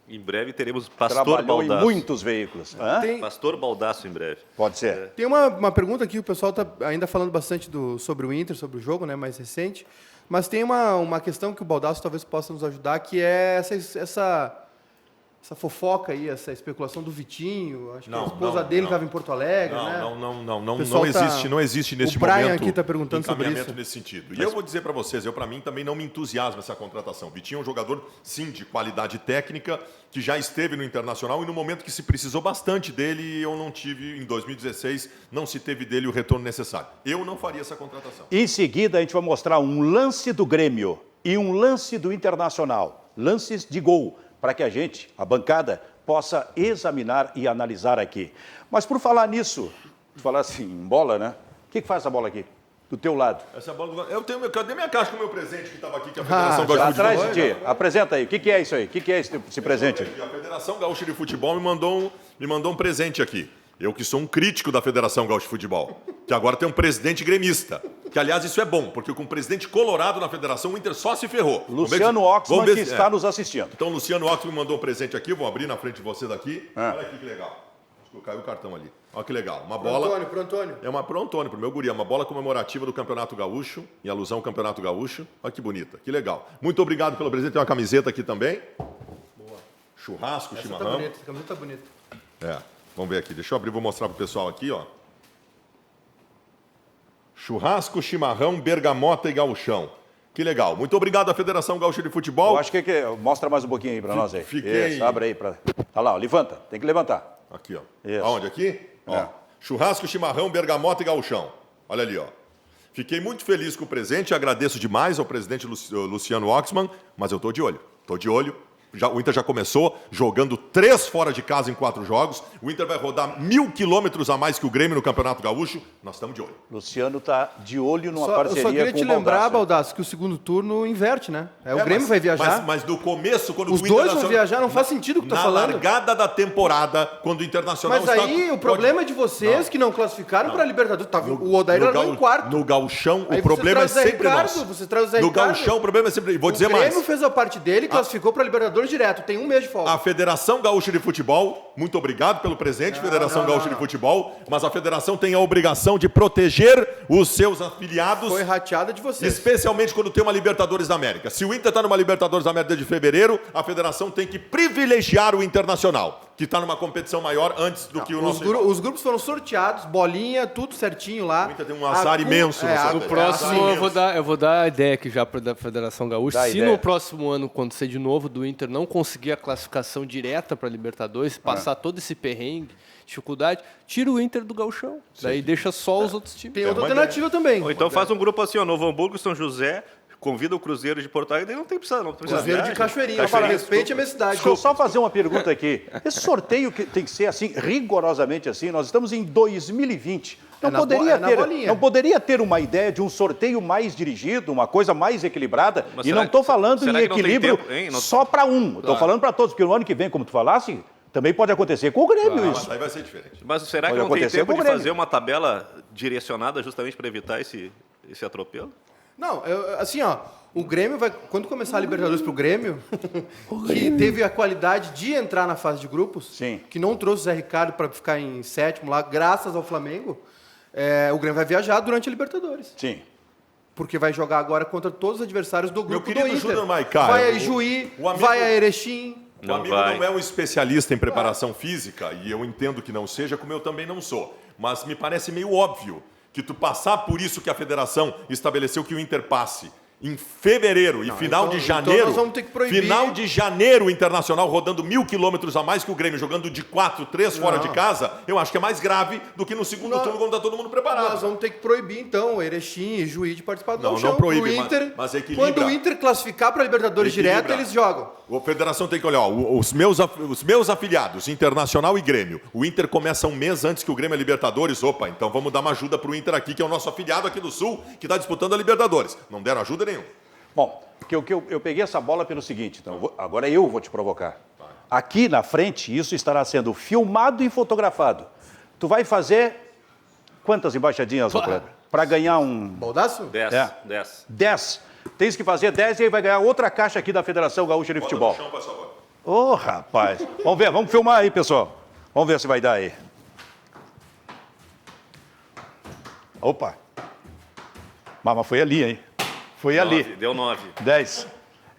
[SPEAKER 4] Em breve teremos Pastor
[SPEAKER 1] Trabalhou
[SPEAKER 4] Baldasso.
[SPEAKER 1] em muitos veículos.
[SPEAKER 4] Pastor Baldasso em breve.
[SPEAKER 1] Pode ser.
[SPEAKER 3] Tem uma pergunta aqui, o pessoal está ainda falando bastante sobre o Inter, sobre o jogo, né, mais recente. Mas tem uma questão que o Baldasso talvez possa nos ajudar, que é essa fofoca aí, essa especulação do Vitinho. Acho que a esposa dele estava em Porto Alegre, né?
[SPEAKER 2] Não existe neste
[SPEAKER 3] momento. O Brian
[SPEAKER 2] momento
[SPEAKER 3] aqui está perguntando sobre isso.
[SPEAKER 2] nesse sentido. E eu vou dizer para vocês, para mim também não me entusiasma essa contratação. O Vitinho é um jogador, sim, de qualidade técnica, que já esteve no Internacional e no momento que se precisou bastante dele, eu não tive, em 2016, não se teve dele o retorno necessário. Eu não faria essa contratação.
[SPEAKER 1] Em seguida, a gente vai mostrar um lance do Grêmio e um lance do Internacional. Lances de gol, para que a bancada, possa examinar e analisar aqui. Mas por falar nisso, falar assim, em bola, né? O que faz essa bola aqui? Do teu lado.
[SPEAKER 2] Essa bola cadê minha caixa com o meu presente que estava aqui, que a Federação Gaúcha de
[SPEAKER 1] atrás
[SPEAKER 2] Futebol...
[SPEAKER 1] de ti. Apresenta aí. O que é isso aí? O que é esse presente?
[SPEAKER 2] A Federação Gaúcha de Futebol me mandou um presente aqui. Eu que sou um crítico da Federação Gaúcha de Futebol, que agora tem um presidente gremista. Que, aliás, isso é bom, porque com o presidente colorado na federação, o Inter só se ferrou.
[SPEAKER 1] Luciano Oxman, que está nos assistindo.
[SPEAKER 2] Então, o Luciano Oxman me mandou um presente aqui, eu vou abrir na frente de vocês aqui. Olha aqui que legal. Acho que caiu o cartão ali. Olha que legal. Uma bola...
[SPEAKER 3] Pro Antônio.
[SPEAKER 2] Pro Antônio, pro meu guri. É uma bola comemorativa do Campeonato Gaúcho, em alusão ao Campeonato Gaúcho. Olha que bonita, que legal. Muito obrigado pelo presente. Tem uma camiseta aqui também. Boa. Churrasco, chimarrão.
[SPEAKER 3] Tá bonita, essa camiseta tá bonita.
[SPEAKER 2] Vamos ver aqui. Deixa eu abrir, vou mostrar pro pessoal aqui, ó. Churrasco, chimarrão, bergamota e gauchão. Que legal. Muito obrigado à Federação Gaúcha de Futebol.
[SPEAKER 1] Eu acho que mostra mais um pouquinho aí para nós aí.
[SPEAKER 2] Fiquei...
[SPEAKER 1] Isso, abre aí. Tá lá, ó, levanta. Tem que levantar.
[SPEAKER 2] Aqui, ó.
[SPEAKER 1] Isso.
[SPEAKER 2] Aonde? Aqui? Ó. Churrasco, chimarrão, bergamota e gauchão. Olha ali, ó. Fiquei muito feliz com o presente, agradeço demais ao presidente Luciano Oxman, mas eu tô de olho. O Inter já começou jogando 3 fora de casa em 4 jogos. O Inter vai rodar 1000 quilômetros a mais que o Grêmio no Campeonato Gaúcho. Nós estamos de olho.
[SPEAKER 1] Luciano está de olho numa parceria com o
[SPEAKER 3] Eu só queria te lembrar, Baldasso, que o segundo turno inverte, né? O Grêmio vai viajar.
[SPEAKER 2] Mas no começo, quando
[SPEAKER 3] os
[SPEAKER 2] o
[SPEAKER 3] dois vão viajar, não faz sentido o que tu tá falando.
[SPEAKER 2] Na largada da temporada, quando o Internacional
[SPEAKER 3] mas aí o problema é de vocês que não classificaram para a Libertadores. O Odair largou em quarto.
[SPEAKER 2] No Gauchão, o problema é sempre nosso.
[SPEAKER 3] Você traz o Zé
[SPEAKER 2] No Gauchão, o problema é sempre... Vou dizer mais.
[SPEAKER 3] O Grêmio fez a parte dele e classificou para a Libertadores direto. Tem um mês de folga.
[SPEAKER 2] A Federação Gaúcha de Futebol, muito obrigado pelo presente, Federação Gaúcha de Futebol, mas a federação tem a obrigação de proteger os seus afiliados.
[SPEAKER 3] Foi rateada de vocês.
[SPEAKER 2] Especialmente quando tem uma Libertadores da América. Se o Inter está numa Libertadores da América de fevereiro, a federação tem que privilegiar o Internacional, que está numa competição maior antes do que o nosso.
[SPEAKER 3] Os grupos foram sorteados, bolinha, tudo certinho lá.
[SPEAKER 2] O Inter tem um azar imenso.
[SPEAKER 5] No próximo eu vou dar a ideia aqui já para a Federação Gaúcha. Se no próximo ano acontecer de novo do Inter não conseguir a classificação direta para a Libertadores, passar todo esse perrengue, dificuldade, tira o Inter do Gauchão. Daí deixa só os outros times.
[SPEAKER 3] Tem outra alternativa também.
[SPEAKER 4] Ou então faz um grupo assim, ó, Novo Hamburgo, São José, convida o Cruzeiro de Porto Alegre, daí não precisa.
[SPEAKER 3] Cruzeiro de Cachoeirinha, para respeite a minha cidade.
[SPEAKER 1] Deixa eu só fazer uma pergunta aqui. Esse sorteio que tem que ser assim, rigorosamente assim, nós estamos em 2020. Não poderia ter uma ideia de um sorteio mais dirigido, uma coisa mais equilibrada? Mas e não estou falando em equilíbrio só para um. Estou falando para todos, porque no ano que vem, como tu falasse, também pode acontecer com o Grêmio isso.
[SPEAKER 2] Mas aí vai ser diferente.
[SPEAKER 4] Mas será que não tem tempo de fazer uma tabela direcionada justamente para evitar esse atropelo?
[SPEAKER 3] Não, assim, ó, o Grêmio vai... Quando começar a Libertadores pro Grêmio, que teve a qualidade de entrar na fase de grupos, que não trouxe o Zé Ricardo para ficar em 7º lá, graças ao Flamengo, o Grêmio vai viajar durante a Libertadores.
[SPEAKER 1] Sim.
[SPEAKER 3] Porque vai jogar agora contra todos os adversários do grupo do Inter.
[SPEAKER 2] Júnior Maicá,
[SPEAKER 3] vai a Ijuí, vai a Erechim.
[SPEAKER 2] O amigo não é um especialista em preparação física, e eu entendo que não seja, como eu também não sou. Mas me parece meio óbvio que tu passar por isso que a federação estabeleceu que o Inter passe em fevereiro e final de janeiro,
[SPEAKER 3] nós vamos ter que proibir.
[SPEAKER 2] final de janeiro, o Internacional rodando 1.000 quilômetros a mais que o Grêmio, jogando de 4, 3 fora de casa, eu acho que é mais grave do que no segundo turno, quando está todo mundo preparado.
[SPEAKER 3] Nós vamos ter que proibir, então, Erechim e Juiz de participar do
[SPEAKER 2] Não proíbe,
[SPEAKER 3] pro Inter,
[SPEAKER 2] mas equilibra.
[SPEAKER 3] quando o Inter classificar para a Libertadores
[SPEAKER 2] Equilibra.
[SPEAKER 3] direto, eles jogam.
[SPEAKER 2] A federação tem que olhar, ó, os meus afiliados, Internacional e Grêmio. O Inter começa um mês antes que o Grêmio é Libertadores. Opa, então vamos dar uma ajuda pro Inter aqui, que é o nosso afiliado aqui do Sul, que está disputando a Libertadores. Não deram ajuda nenhuma.
[SPEAKER 1] Bom, eu peguei essa bola pelo seguinte, então, agora eu vou te provocar. Aqui na frente, isso estará sendo filmado e fotografado. Tu vai fazer quantas embaixadinhas, Kleber? Para ganhar um...
[SPEAKER 3] Baldaço?
[SPEAKER 4] 10.
[SPEAKER 1] É.
[SPEAKER 4] 10.
[SPEAKER 1] 10. Tens que fazer 10 e aí vai ganhar outra caixa aqui da Federação Gaúcha de Futebol.
[SPEAKER 2] Bota no chão, por favor.
[SPEAKER 1] Ô, rapaz. Vamos ver, vamos filmar aí, pessoal. Vamos ver se vai dar aí. Opa. Mas foi ali, hein? Foi ali.
[SPEAKER 4] Deu 9.
[SPEAKER 1] 10.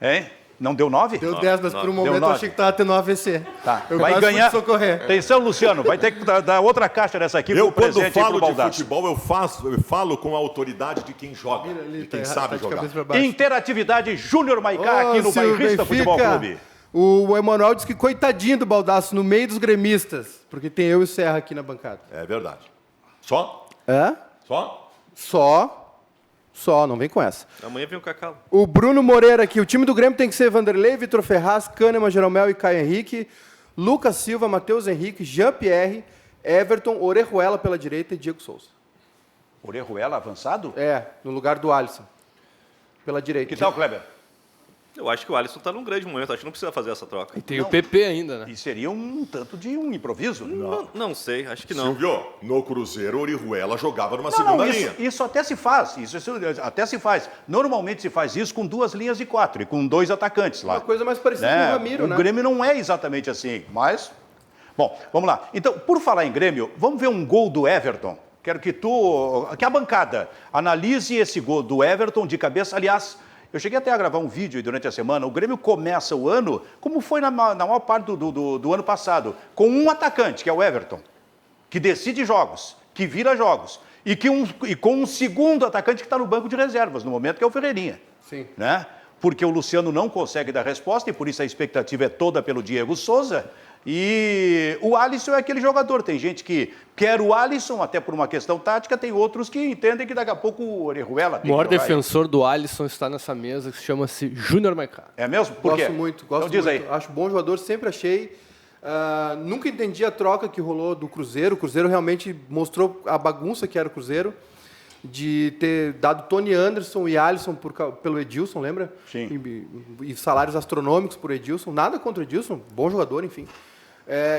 [SPEAKER 1] Hein? Não deu 9?
[SPEAKER 3] Deu 10, mas por um momento eu
[SPEAKER 1] 9.
[SPEAKER 3] achei que estava tendo um AVC.
[SPEAKER 1] Tá.
[SPEAKER 3] Eu
[SPEAKER 1] Vai
[SPEAKER 3] quase fui
[SPEAKER 1] ganhar.
[SPEAKER 3] socorrer.
[SPEAKER 1] Atenção, Luciano. Vai ter que dar outra caixa dessa aqui
[SPEAKER 2] Eu,
[SPEAKER 1] pro
[SPEAKER 2] quando
[SPEAKER 1] presente aí
[SPEAKER 2] falo
[SPEAKER 1] pro
[SPEAKER 2] de
[SPEAKER 1] Baldasso.
[SPEAKER 2] futebol, eu falo com a autoridade de quem joga,
[SPEAKER 3] Ali,
[SPEAKER 2] de quem
[SPEAKER 3] tá
[SPEAKER 2] sabe
[SPEAKER 3] errado, tá de
[SPEAKER 2] jogar.
[SPEAKER 3] cabeça pra baixo.
[SPEAKER 1] Interatividade Júnior Maicá aqui no
[SPEAKER 3] se o
[SPEAKER 1] Bairrista Futebol
[SPEAKER 3] Benfica-
[SPEAKER 1] Clube.
[SPEAKER 3] O Emanuel disse que coitadinho do Baldasso no meio dos gremistas, porque tem eu e o Serra aqui na bancada.
[SPEAKER 2] É verdade. Só?
[SPEAKER 3] É?
[SPEAKER 2] Só?
[SPEAKER 3] Só, não vem com essa.
[SPEAKER 4] Amanhã vem o Cacau.
[SPEAKER 3] O Bruno Moreira aqui, o time do Grêmio tem que ser Vanderlei, Vitor Ferraz, Kahneman, Jeromel e Caio Henrique, Lucas Silva, Matheus Henrique, Jean-Pierre, Everton, Orejuela pela direita e Diego Souza.
[SPEAKER 1] Orejuela avançado?
[SPEAKER 3] É, no lugar do Alisson. Pela direita.
[SPEAKER 1] Que tal, Kleber?
[SPEAKER 4] Eu acho que o Alisson está num grande momento. Acho que não precisa fazer essa troca.
[SPEAKER 5] E tem o PP ainda, né?
[SPEAKER 1] E seria um tanto de um improviso?
[SPEAKER 4] Não sei, acho que não.
[SPEAKER 2] Silvio, no Cruzeiro, o Orihuela jogava numa segunda linha.
[SPEAKER 1] Isso até se faz. Isso até se faz. Normalmente se faz isso com 2 linhas de 4 e com 2 atacantes lá.
[SPEAKER 3] Uma coisa mais parecida com o Ramiro, né?
[SPEAKER 1] O Grêmio não é exatamente assim, mas... Bom, vamos lá. Então, por falar em Grêmio, vamos ver um gol do Everton. Quero que a bancada analise esse gol do Everton de cabeça. Aliás, eu cheguei até a gravar um vídeo aí durante a semana. O Grêmio começa o ano, como foi na maior parte do ano passado, com um atacante, que é o Everton, que decide jogos, que vira jogos, e com um segundo atacante que está no banco de reservas, no momento, que é o Ferreirinha.
[SPEAKER 3] Sim.
[SPEAKER 1] Né? Porque o Luciano não consegue dar resposta, e por isso a expectativa é toda pelo Diego Souza. E o Alisson é aquele jogador. Tem gente que quer o Alisson, até por uma questão tática, tem outros que entendem que daqui a pouco o Orejuela tem
[SPEAKER 5] O maior
[SPEAKER 1] que jogar.
[SPEAKER 5] defensor do Alisson está nessa mesa, que chama-se Júnior Maicá.
[SPEAKER 1] É mesmo? Por quê?
[SPEAKER 3] Gosto muito, gosto
[SPEAKER 1] Então diz
[SPEAKER 3] muito.
[SPEAKER 1] aí.
[SPEAKER 3] Acho bom jogador, sempre achei. Nunca entendi a troca que rolou do Cruzeiro. O Cruzeiro realmente mostrou a bagunça que era o Cruzeiro, de ter dado Tony Anderson e Alisson pelo Edilson, lembra?
[SPEAKER 1] Sim.
[SPEAKER 3] E salários astronômicos por Edilson. Nada contra o Edilson, bom jogador, enfim.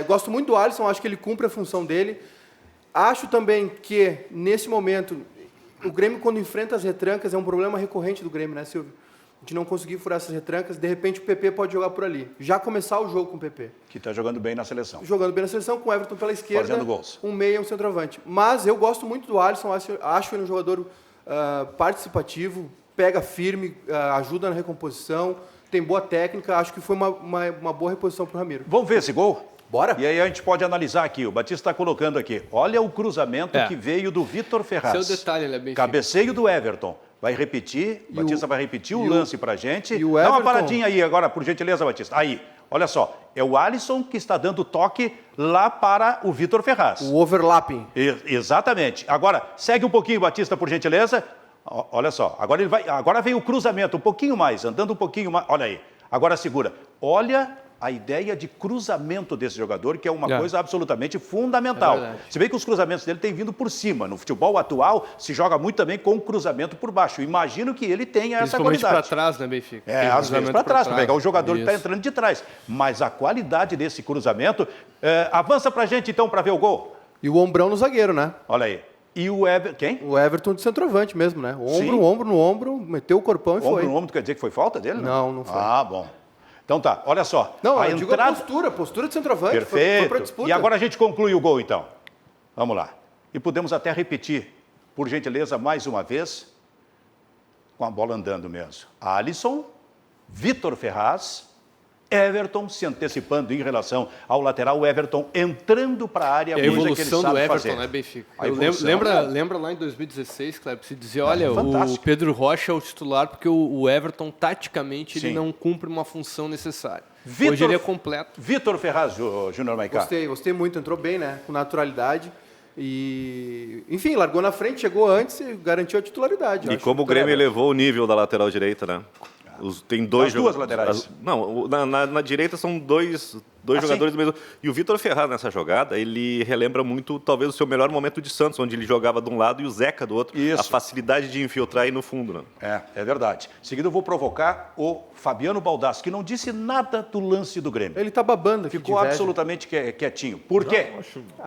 [SPEAKER 3] Gosto muito do Alisson, acho que ele cumpre a função dele. Acho também que, nesse momento, o Grêmio, quando enfrenta as retrancas, é um problema recorrente do Grêmio, né, Silvio? De não conseguir furar essas retrancas, de repente o PP pode jogar por ali. Já começar o jogo com o PP.
[SPEAKER 1] Que está jogando bem na seleção.
[SPEAKER 3] Jogando bem na seleção, com o Everton pela esquerda,
[SPEAKER 1] Fazendo gols.
[SPEAKER 3] um meia e um centroavante. Mas eu gosto muito do Alisson, acho ele um jogador participativo, pega firme, ajuda na recomposição, tem boa técnica, acho que foi uma boa reposição para o Ramiro.
[SPEAKER 1] Vamos ver esse gol?
[SPEAKER 3] Bora.
[SPEAKER 1] E aí a gente pode analisar aqui. O Batista está colocando aqui. Olha o cruzamento que veio do Vitor Ferraz.
[SPEAKER 5] Esse é o detalhe, ele é bem
[SPEAKER 1] Cabeceio do Everton. Vai repetir, o Batista vai repetir o lance pra gente.
[SPEAKER 3] e o
[SPEAKER 1] Dá uma
[SPEAKER 3] Everton-
[SPEAKER 1] paradinha aí agora, por gentileza, Batista. Aí, olha só. É o Alisson que está dando toque lá para o Vitor Ferraz.
[SPEAKER 3] O overlapping.
[SPEAKER 1] Exatamente. Agora, segue um pouquinho, Batista, por gentileza. Olha só. Agora vem o cruzamento, um pouquinho mais, andando um pouquinho mais. Olha aí. Agora segura. Olha a ideia de cruzamento desse jogador, que é uma coisa absolutamente fundamental.
[SPEAKER 5] É verdade.
[SPEAKER 1] Se bem que os cruzamentos dele têm vindo por cima. No futebol atual, se joga muito também com cruzamento por baixo. Imagino que ele tenha essa
[SPEAKER 5] Principalmente para
[SPEAKER 1] qualidade.
[SPEAKER 5] trás, né, Benfica? Tem
[SPEAKER 1] Às vezes
[SPEAKER 5] cruzamento
[SPEAKER 1] para
[SPEAKER 5] pra
[SPEAKER 1] trás, para pegar o jogador que está
[SPEAKER 5] Isso.
[SPEAKER 1] entrando de trás. Mas a qualidade desse cruzamento... avança para a gente, então, para ver o gol.
[SPEAKER 3] E o ombrão no zagueiro, né?
[SPEAKER 1] Olha aí. E o Everton... Quem?
[SPEAKER 3] O Everton de centroavante mesmo, né?
[SPEAKER 1] Sim.
[SPEAKER 3] Ombro no ombro, meteu o corpão e
[SPEAKER 1] Ombro
[SPEAKER 3] foi.
[SPEAKER 1] no ombro, quer dizer que foi falta dele?
[SPEAKER 3] Não foi.
[SPEAKER 1] Ah, bom. Então tá, olha só.
[SPEAKER 3] Não,
[SPEAKER 1] a
[SPEAKER 3] eu digo a postura de centroavante.
[SPEAKER 1] Perfeito.
[SPEAKER 3] Foi pra disputa.
[SPEAKER 1] E agora a gente conclui o gol, então. Vamos lá. E podemos até repetir, por gentileza, mais uma vez, com a bola andando mesmo. Alisson, Vitor Ferraz, Everton se antecipando em relação ao lateral, o Everton entrando para a área,
[SPEAKER 5] a
[SPEAKER 1] coisa que ele
[SPEAKER 5] evolução
[SPEAKER 1] sabe
[SPEAKER 5] do Everton,
[SPEAKER 1] fazer.
[SPEAKER 5] né, Benfica?
[SPEAKER 1] A
[SPEAKER 5] Eu
[SPEAKER 1] evolução,
[SPEAKER 5] lembra lá em 2016, Kleber, se dizia, olha, o
[SPEAKER 1] fantástico.
[SPEAKER 5] Pedro Rocha é o titular porque o Everton, taticamente, ele
[SPEAKER 1] Sim.
[SPEAKER 5] não cumpre uma função necessária.
[SPEAKER 1] Vitor-
[SPEAKER 5] Hoje ele é completo.
[SPEAKER 1] Vitor Ferraz, Júnior Maicá.
[SPEAKER 3] Gostei muito, entrou bem, né? Com naturalidade. E, enfim, largou na frente, chegou antes e garantiu a titularidade.
[SPEAKER 4] E como o Grêmio elevou o nível da lateral direita, né? Tem dois
[SPEAKER 1] As duas laterais.
[SPEAKER 4] Não, na direita são dois jogadores do mesmo. E o Vitor Ferraz, nessa jogada, ele relembra muito, talvez, o seu melhor momento de Santos, onde ele jogava de um lado e o Zeca do outro.
[SPEAKER 1] Isso.
[SPEAKER 4] A facilidade de infiltrar aí no fundo, né?
[SPEAKER 1] É verdade. Em seguida eu vou provocar o Fabiano Baldassi, que não disse nada do lance do Grêmio.
[SPEAKER 3] Ele tá babando aqui.
[SPEAKER 1] Ficou
[SPEAKER 3] de inveja.
[SPEAKER 1] absolutamente quietinho. Por quê?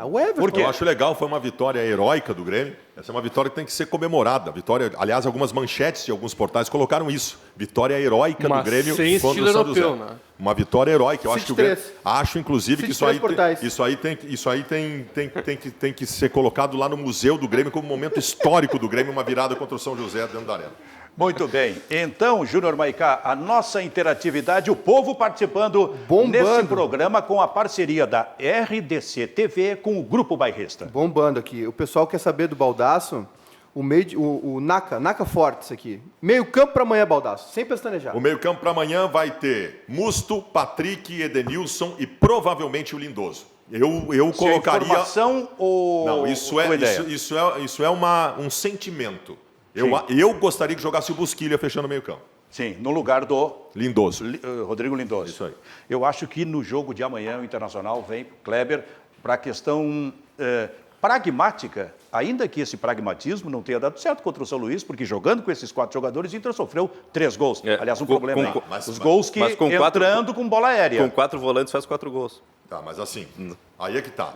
[SPEAKER 3] O Everton.
[SPEAKER 1] Por quê?
[SPEAKER 2] Eu acho legal, foi uma vitória heróica do Grêmio. Essa é uma vitória que tem que ser comemorada. Vitória, aliás, algumas manchetes de alguns portais colocaram isso. Vitória heróica
[SPEAKER 5] Mas
[SPEAKER 2] do Grêmio
[SPEAKER 5] sem
[SPEAKER 2] contra
[SPEAKER 5] estilo
[SPEAKER 2] o São José.
[SPEAKER 5] europeu, né?
[SPEAKER 2] Uma vitória heróica. Eu acho que o Grêmio,
[SPEAKER 3] 23.
[SPEAKER 2] acho inclusive que
[SPEAKER 3] 23 portais.
[SPEAKER 2] isso aí tem que ser colocado lá no Museu do Grêmio como um momento histórico do Grêmio, uma virada contra o São José dentro da arena.
[SPEAKER 1] Muito bem. Então, Júnior Maicá, a nossa interatividade, o povo participando
[SPEAKER 3] Bombando.
[SPEAKER 1] nesse programa com a parceria da RDC TV com o Grupo Bairrista.
[SPEAKER 3] Bombando aqui. O pessoal quer saber do Baldasso, o Naka Fortes aqui. Meio campo para amanhã, Baldasso, sem pestanejar.
[SPEAKER 2] O meio-campo para amanhã vai ter Musto, Patrick, Edenilson e provavelmente o Lindoso. Eu
[SPEAKER 1] Isso é
[SPEAKER 2] colocaria.
[SPEAKER 1] informação ou
[SPEAKER 2] Não, isso
[SPEAKER 1] ou ideia?
[SPEAKER 2] é um sentimento.
[SPEAKER 1] Sim.
[SPEAKER 2] Eu gostaria que jogasse o Busquilha fechando o meio-campo.
[SPEAKER 1] Sim, no lugar do
[SPEAKER 2] Lindoso.
[SPEAKER 1] Rodrigo Lindoso.
[SPEAKER 2] Isso aí.
[SPEAKER 1] Eu acho que no jogo de amanhã o Internacional vem Kleber para a questão pragmática, ainda que esse pragmatismo não tenha dado certo contra o São Luís, porque jogando com esses 4 jogadores, o Inter sofreu 3 gols.
[SPEAKER 4] É,
[SPEAKER 1] Aliás, um
[SPEAKER 4] com-
[SPEAKER 1] problema
[SPEAKER 4] com-
[SPEAKER 1] aí.
[SPEAKER 2] mas-
[SPEAKER 1] Os gols que
[SPEAKER 4] mas com
[SPEAKER 1] entrando com bola aérea.
[SPEAKER 4] Com 4 volantes faz 4 gols.
[SPEAKER 2] Tá, mas assim, aí é que tá.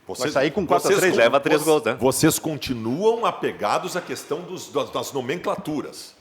[SPEAKER 1] Vai sair com 4-3,
[SPEAKER 4] leva 3 gols, né?
[SPEAKER 2] Vocês continuam apegados à questão das nomenclaturas.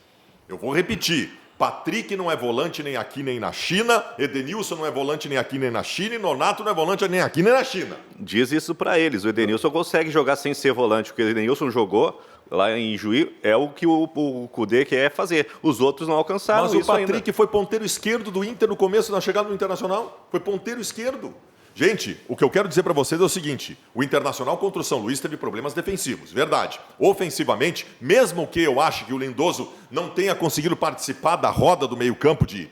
[SPEAKER 2] Eu vou repetir. Patrick não é volante nem aqui nem na China, Edenilson não é volante nem aqui nem na China e Nonato não é volante nem aqui nem na China.
[SPEAKER 4] Diz isso pra eles. O Edenilson consegue jogar sem ser volante. O que o Edenilson jogou lá em Juí é o que o Cudê quer fazer. Os outros não alcançaram
[SPEAKER 2] Mas o
[SPEAKER 4] isso
[SPEAKER 2] Patrick
[SPEAKER 4] ainda.
[SPEAKER 2] foi ponteiro esquerdo do Inter no começo da chegada do Internacional. Foi ponteiro esquerdo. Gente, o que eu quero dizer para vocês é o seguinte: o Internacional contra o São Luís teve problemas defensivos, verdade. Ofensivamente, mesmo que eu ache que o Lindoso não tenha conseguido participar da roda do meio-campo de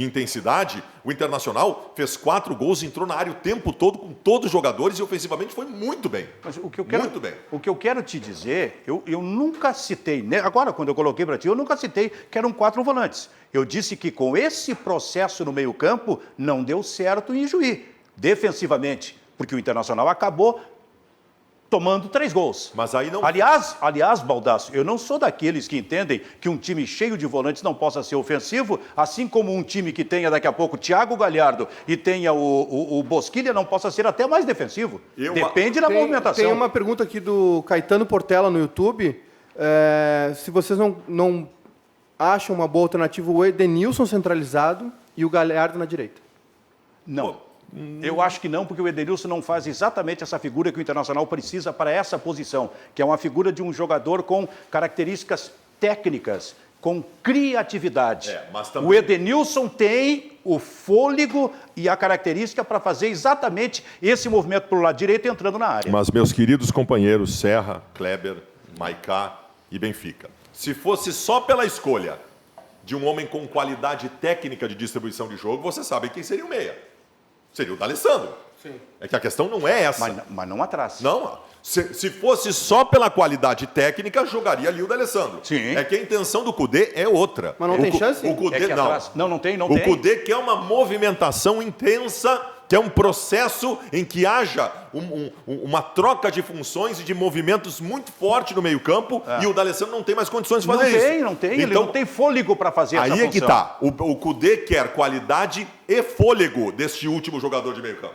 [SPEAKER 2] intensidade, o Internacional fez 4 gols, entrou na área o tempo todo com todos os jogadores e ofensivamente foi muito bem.
[SPEAKER 1] Mas o que eu quero,
[SPEAKER 2] Muito bem.
[SPEAKER 1] O que eu quero te dizer, eu nunca citei, né, agora quando eu coloquei para ti, eu nunca citei que eram 4 volantes. Eu disse que com esse processo no meio-campo não deu certo em Juí, defensivamente, porque o Internacional acabou tomando 3 gols.
[SPEAKER 2] Mas aí não.
[SPEAKER 1] Aliás, Baldasso, eu não sou daqueles que entendem que um time cheio de volantes não possa ser ofensivo, assim como um time que tenha daqui a pouco Thiago Galhardo e tenha o Bosquilha não possa ser até mais defensivo. Depende da movimentação.
[SPEAKER 3] Tem uma pergunta aqui do Caetano Portela no YouTube. Se vocês não acham uma boa alternativa o Edenilson centralizado e o Galhardo na direita.
[SPEAKER 1] Não. Eu acho que não, porque o Edenilson não faz exatamente essa figura que o Internacional precisa para essa posição, que é uma figura de um jogador com características técnicas, com criatividade.
[SPEAKER 2] Mas também...
[SPEAKER 1] O Edenilson tem o fôlego e a característica para fazer exatamente esse movimento pelo lado direito entrando na área.
[SPEAKER 2] Mas, meus queridos companheiros Serra, Kleber, Maicá e Benfica, se fosse só pela escolha de um homem com qualidade técnica de distribuição de jogo, vocês sabem quem seria o meia. Seria o D'Alessandro.
[SPEAKER 3] Sim.
[SPEAKER 2] É que a questão não é essa.
[SPEAKER 1] Mas não atrás.
[SPEAKER 2] Não, se fosse só pela qualidade técnica, jogaria ali o D'Alessandro.
[SPEAKER 1] Sim.
[SPEAKER 2] É que a intenção do Cudê é outra.
[SPEAKER 3] Mas não tem chance?
[SPEAKER 2] O Cudê,
[SPEAKER 1] É que
[SPEAKER 2] não.
[SPEAKER 1] atrás- não tem.
[SPEAKER 2] O Cudê quer uma movimentação intensa, que é um processo em que haja uma troca de funções e de movimentos muito forte no meio-campo, e o D'Alessandro não tem mais condições de fazer isso.
[SPEAKER 1] Não tem.
[SPEAKER 2] Então,
[SPEAKER 1] Ele não tem fôlego para fazer essa
[SPEAKER 2] aí
[SPEAKER 1] função.
[SPEAKER 2] é que tá. O Cudê quer qualidade e fôlego deste último jogador de meio-campo.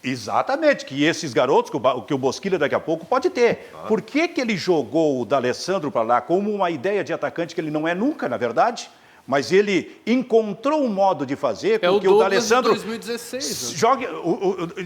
[SPEAKER 1] Exatamente, que esses garotos, que o Bosquilha daqui a pouco pode ter. Por que ele jogou o D'Alessandro para lá como uma ideia de atacante que ele não é nunca, na verdade? Mas ele encontrou um modo de fazer com que o D'Alessandro
[SPEAKER 5] 2016.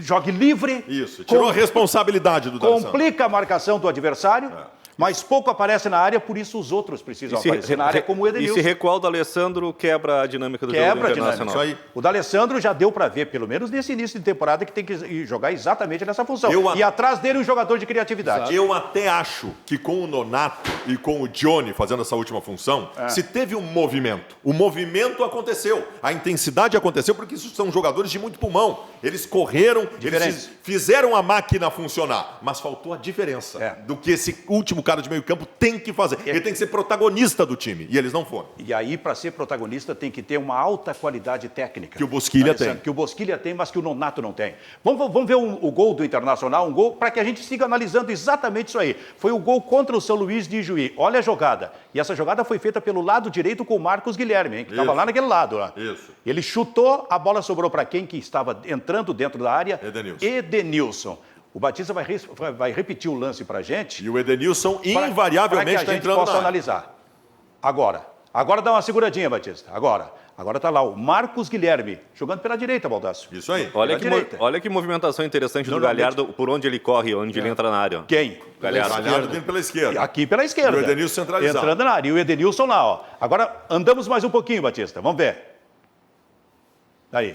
[SPEAKER 1] jogue livre.
[SPEAKER 2] Isso, tirou a responsabilidade do D'Alessandro.
[SPEAKER 1] Complica a marcação do adversário. mas pouco aparece na área, por isso os outros precisam aparecer na área, como o Edenilson.
[SPEAKER 4] E se recuar o D'Alessandro, quebra a dinâmica do jogo do Internacional.
[SPEAKER 1] Isso aí. O D'Alessandro já deu para ver, pelo menos nesse início de temporada, que tem que jogar exatamente nessa função. E atrás dele um jogador de criatividade.
[SPEAKER 2] Eu até acho que com o Nonato e com o Johnny fazendo essa última função, se teve um movimento. O movimento aconteceu, a intensidade aconteceu, porque isso são jogadores de muito pulmão. Eles correram, eles fizeram a máquina funcionar, mas faltou a diferença do que esse último cara de meio campo tem que fazer. Ele tem que ser protagonista do time, e eles não foram.
[SPEAKER 1] E aí, para ser protagonista, tem que ter uma alta qualidade técnica.
[SPEAKER 2] Que o Bosquilha tem.
[SPEAKER 1] Que o Bosquilha tem, mas que o Nonato não tem. Vamos ver o gol do Internacional, um gol para que a gente siga analisando exatamente isso aí. Foi o gol contra o São Luís de Ijuí. Olha a jogada. E essa jogada foi feita pelo lado direito com o Marcos Guilherme, hein, que estava lá naquele lado. Lá.
[SPEAKER 2] Isso.
[SPEAKER 1] Ele chutou, a bola sobrou para quem que estava entrando dentro da área? Edenilson. O Batista vai repetir o lance para a gente.
[SPEAKER 2] E o Edenilson invariavelmente está entrando na área.
[SPEAKER 1] Possa analisar. Agora dá uma seguradinha, Batista. Agora está lá o Marcos Guilherme, jogando pela direita, Baldasso.
[SPEAKER 2] Isso aí.
[SPEAKER 4] Olha que movimentação interessante do Galhardo, por onde ele corre, onde ele entra na área.
[SPEAKER 1] Quem?
[SPEAKER 2] Galhardo vindo pela esquerda.
[SPEAKER 1] Aqui pela esquerda.
[SPEAKER 2] E o Edenilson centralizado.
[SPEAKER 1] Entrando na área. E o Edenilson lá, ó. Agora andamos mais um pouquinho, Batista. Vamos ver. Aí.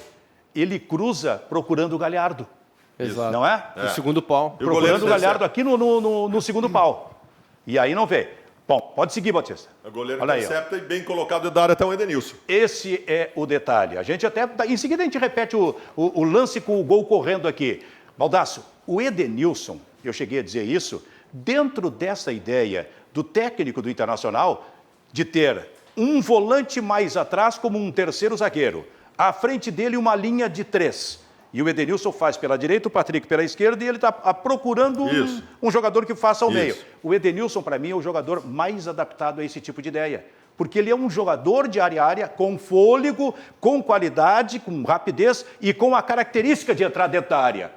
[SPEAKER 1] Ele cruza procurando o Galhardo.
[SPEAKER 5] Exato.
[SPEAKER 1] Não é?
[SPEAKER 5] No segundo pau.
[SPEAKER 1] Procurando o Galhardo aqui no segundo pau. E aí não vê. Bom, pode seguir, Batista.
[SPEAKER 2] O goleiro intercepta e bem colocado da área até o Edenilson.
[SPEAKER 1] Esse é o detalhe. A gente até... Em seguida a gente repete o lance com o gol correndo aqui. Baldasso, o Edenilson, eu cheguei a dizer isso, dentro dessa ideia do técnico do Internacional de ter um volante mais atrás como um terceiro zagueiro. À frente dele uma linha de 3. E o Edenilson faz pela direita, o Patrick pela esquerda, e ele está procurando um jogador que faça ao meio. O Edenilson, para mim, é o jogador mais adaptado a esse tipo de ideia. Porque ele é um jogador de área a área, com fôlego, com qualidade, com rapidez e com a característica de entrar dentro da área.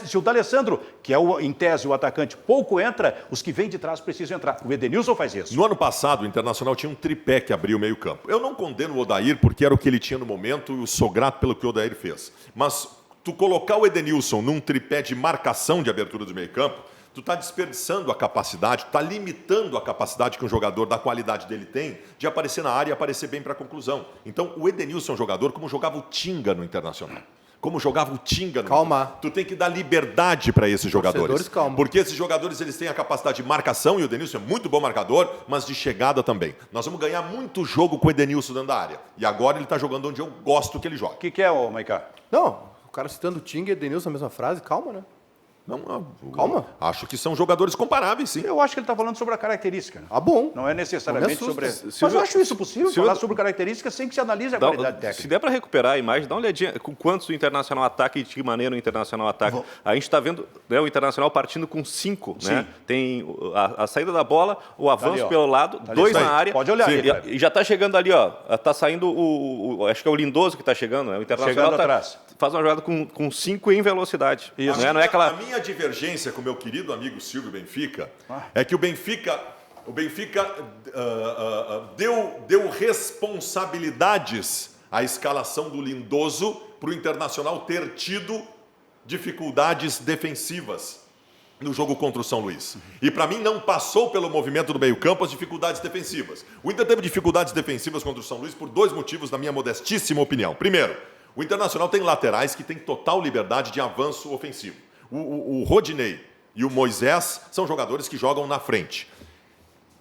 [SPEAKER 1] Se o D'Alessandro, que é, em tese, o atacante, pouco entra, os que vêm de trás precisam entrar. O Edenilson faz isso.
[SPEAKER 2] No ano passado, o Internacional tinha um tripé que abria o meio-campo. Eu não condeno o Odair, porque era o que ele tinha no momento, e eu sou grato pelo que o Odair fez. Mas tu colocar o Edenilson num tripé de marcação de abertura do meio-campo, tu está desperdiçando a capacidade, tu está limitando a capacidade que um jogador da qualidade dele tem de aparecer na área e aparecer bem para a conclusão. Então, o Edenilson é um jogador como jogava o Tinga no Internacional. Como jogava o Tinga no
[SPEAKER 3] Calma.
[SPEAKER 2] Tu tem que dar liberdade para esses jogadores.
[SPEAKER 3] Calma.
[SPEAKER 2] Porque esses jogadores eles têm a capacidade de marcação, e o Edenilson é muito bom marcador, mas de chegada também. Nós vamos ganhar muito jogo com o Edenilson dentro da área. E agora ele está jogando onde eu gosto que ele jogue.
[SPEAKER 1] O que é, ô Maiká?
[SPEAKER 3] Não, o cara citando o Tinga e Edenilson na mesma frase, calma, né?
[SPEAKER 2] Não,
[SPEAKER 3] Calma.
[SPEAKER 2] Acho que são jogadores comparáveis, sim.
[SPEAKER 1] Eu acho que ele está falando sobre a característica. Né?
[SPEAKER 3] Ah, bom.
[SPEAKER 1] Não é necessariamente
[SPEAKER 3] Não me
[SPEAKER 1] sobre... Mas eu acho isso possível, falar sobre características sem que se analise a qualidade técnica.
[SPEAKER 4] Se der para recuperar a imagem, dá uma olhadinha com quantos o Internacional ataca e de que maneira o Internacional ataca. A gente está vendo, né, o Internacional partindo com 5. Né? Tem a saída da bola, o avanço
[SPEAKER 1] ali,
[SPEAKER 4] pelo lado, 2 na área.
[SPEAKER 1] Pode olhar aí.
[SPEAKER 4] E já está chegando ali, ó. Está saindo acho que é o Lindoso que está chegando. Né? O Internacional
[SPEAKER 1] chegando atrás.
[SPEAKER 4] Faz uma jogada com 5 em velocidade.
[SPEAKER 1] Isso.
[SPEAKER 4] Não é aquela...
[SPEAKER 2] A minha divergência com o meu querido amigo Silvio Benfica é que o Benfica deu responsabilidades à escalação do Lindoso para o Internacional ter tido dificuldades defensivas no jogo contra o São Luís. E para mim não passou pelo movimento do meio-campo as dificuldades defensivas. O Inter teve dificuldades defensivas contra o São Luís por 2 motivos, na minha modestíssima opinião. Primeiro, o Internacional tem laterais que têm total liberdade de avanço ofensivo. O Rodinei e o Moisés são jogadores que jogam na frente.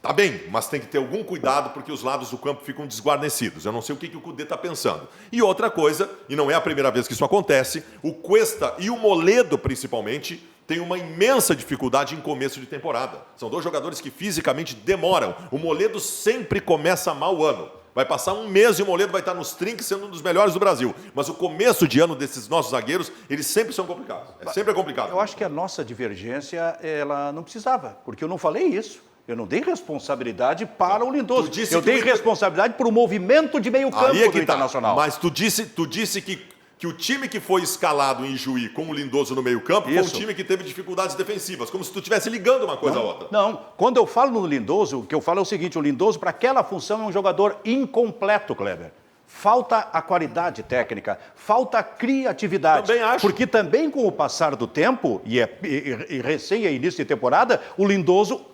[SPEAKER 2] Tá bem, mas tem que ter algum cuidado porque os lados do campo ficam desguarnecidos. Eu não sei o que o Cudê está pensando. E outra coisa, e não é a primeira vez que isso acontece, o Cuesta e o Moledo, principalmente, têm uma imensa dificuldade em começo de temporada. São 2 jogadores que fisicamente demoram. O Moledo sempre começa mal o ano. Vai passar um mês e o Moledo vai estar nos trinques sendo um dos melhores do Brasil. Mas o começo de ano desses nossos zagueiros, eles sempre são complicados. Sempre é complicado.
[SPEAKER 1] Eu acho que a nossa divergência, ela não precisava, porque eu não falei isso. Eu não dei responsabilidade para o Lindoso. Eu dei responsabilidade para o movimento de meio campo do Internacional.
[SPEAKER 2] Mas tu disse que o time que foi escalado em Juí com o Lindoso no meio campo foi um time que teve dificuldades defensivas, como se tu estivesse ligando uma coisa a outra.
[SPEAKER 1] Não, quando eu falo no Lindoso, o que eu falo é o seguinte, o Lindoso para aquela função é um jogador incompleto, Kleber. falta a qualidade técnica, falta a criatividade.
[SPEAKER 2] Também acho.
[SPEAKER 1] Porque também com o passar do tempo, e recém é início de temporada, o Lindoso,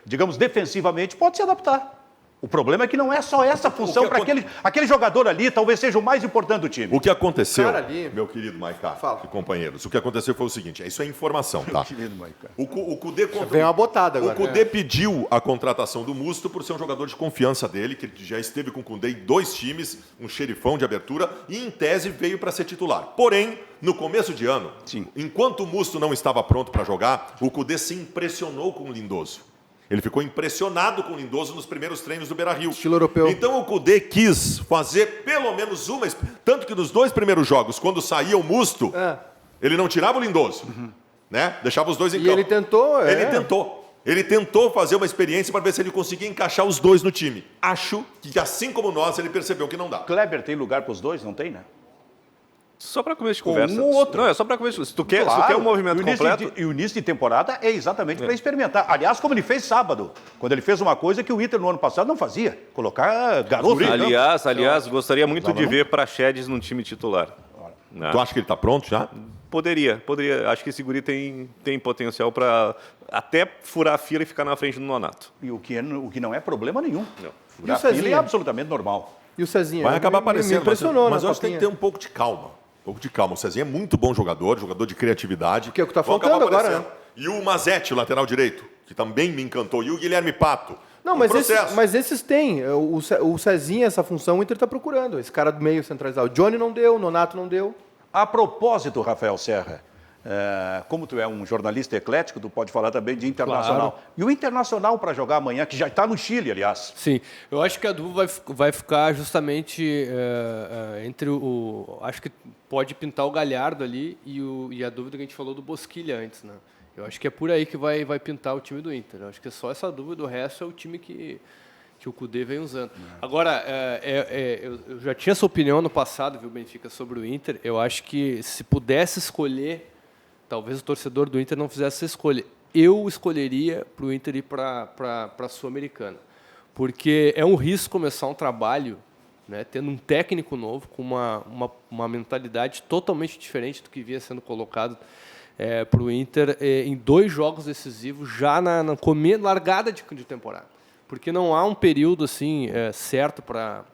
[SPEAKER 1] digamos, defensivamente, pode se adaptar. O problema é que não é só essa função para aquele jogador ali, talvez seja o mais importante do time.
[SPEAKER 2] O que aconteceu,
[SPEAKER 3] Cara ali-
[SPEAKER 2] meu querido Maiká
[SPEAKER 3] Fala.
[SPEAKER 2] e companheiros, o que aconteceu foi o seguinte, isso é informação, tá?
[SPEAKER 1] Querido Maiká.
[SPEAKER 2] O Cudê
[SPEAKER 3] Vem uma botada agora.
[SPEAKER 2] O Cudê pediu a contratação do Musto por ser um jogador de confiança dele, que já esteve com o Cudê em 2 times, um xerifão de abertura, e em tese veio para ser titular. Porém, no começo de ano,
[SPEAKER 1] Sim.
[SPEAKER 2] enquanto o Musto não estava pronto para jogar, o Cudê se impressionou com o Lindoso. Ele ficou impressionado com o Lindoso nos primeiros treinos do Beira-Rio.
[SPEAKER 3] Estilo europeu.
[SPEAKER 2] Então o Cudê quis fazer pelo menos uma... Tanto que nos 2 primeiros jogos, quando saía o Musto, ele não tirava o Lindoso. Né? Deixava os dois em
[SPEAKER 3] E
[SPEAKER 2] campo.
[SPEAKER 3] ele tentou,
[SPEAKER 2] Ele tentou fazer uma experiência para ver se ele conseguia encaixar os 2 no time. Acho que, assim como nós, ele percebeu que não dá.
[SPEAKER 1] Kleber tem lugar para os dois? Não tem, né?
[SPEAKER 4] Só para começo de
[SPEAKER 1] Com
[SPEAKER 4] conversa.
[SPEAKER 1] um ou outro.
[SPEAKER 4] Não, é só para começo. Se tu quer um movimento completo...
[SPEAKER 1] E o início de temporada é exatamente para experimentar. Aliás, como ele fez sábado, quando ele fez uma coisa que o Inter no ano passado não fazia. Colocar garoto em campo.
[SPEAKER 4] Aliás, gostaria muito de ver Praxedes num time titular. Né?
[SPEAKER 2] Tu acha que ele está pronto já?
[SPEAKER 4] Poderia. Acho que esse guri tem potencial para até furar a fila e ficar na frente do Nonato.
[SPEAKER 1] E o que não é problema nenhum.
[SPEAKER 4] Não.
[SPEAKER 1] Furar
[SPEAKER 3] E o Cezinha?
[SPEAKER 1] fila é absolutamente normal.
[SPEAKER 3] E o Cezinha?
[SPEAKER 2] Vai acabar
[SPEAKER 3] Me
[SPEAKER 2] aparecendo.
[SPEAKER 3] impressionou,
[SPEAKER 2] mas
[SPEAKER 3] na
[SPEAKER 2] eu acho que tem que ter um pouco de calma. O Cezinha é muito bom jogador de criatividade.
[SPEAKER 3] Que é o que tá
[SPEAKER 2] Vão acabar
[SPEAKER 3] faltando agora,
[SPEAKER 2] aparecendo. E o Mazetti, o lateral direito, que também me encantou. E o Guilherme Pato.
[SPEAKER 3] Não,
[SPEAKER 2] Um
[SPEAKER 3] mas,
[SPEAKER 2] processo.
[SPEAKER 3] mas esses têm. O Cezinha, essa função, o Inter está procurando. Esse cara do meio centralizado. O Johnny não deu, o Nonato não deu.
[SPEAKER 1] A propósito, Rafael Serra, como tu é um jornalista eclético, tu pode falar também de Internacional.
[SPEAKER 5] Claro.
[SPEAKER 1] E o Internacional para jogar amanhã, que já está no Chile, aliás.
[SPEAKER 5] Sim, eu acho que a dúvida vai ficar justamente entre acho que pode pintar o Galhardo ali e a dúvida que a gente falou do Bosquilha antes, né? Eu acho que é por aí que vai pintar o time do Inter. Eu acho que é só essa dúvida, o resto é o time que o Cudê vem usando. Agora, eu já tinha essa opinião no passado, viu, Benfica, sobre o Inter. Eu acho que se pudesse escolher, talvez o torcedor do Inter não fizesse essa escolha. Eu escolheria para o Inter ir para a Sul-Americana. Porque é um risco começar um trabalho, né, tendo um técnico novo, com uma mentalidade totalmente diferente do que vinha sendo colocado para o Inter em 2 jogos decisivos, já na largada de temporada. Porque não há um período assim certo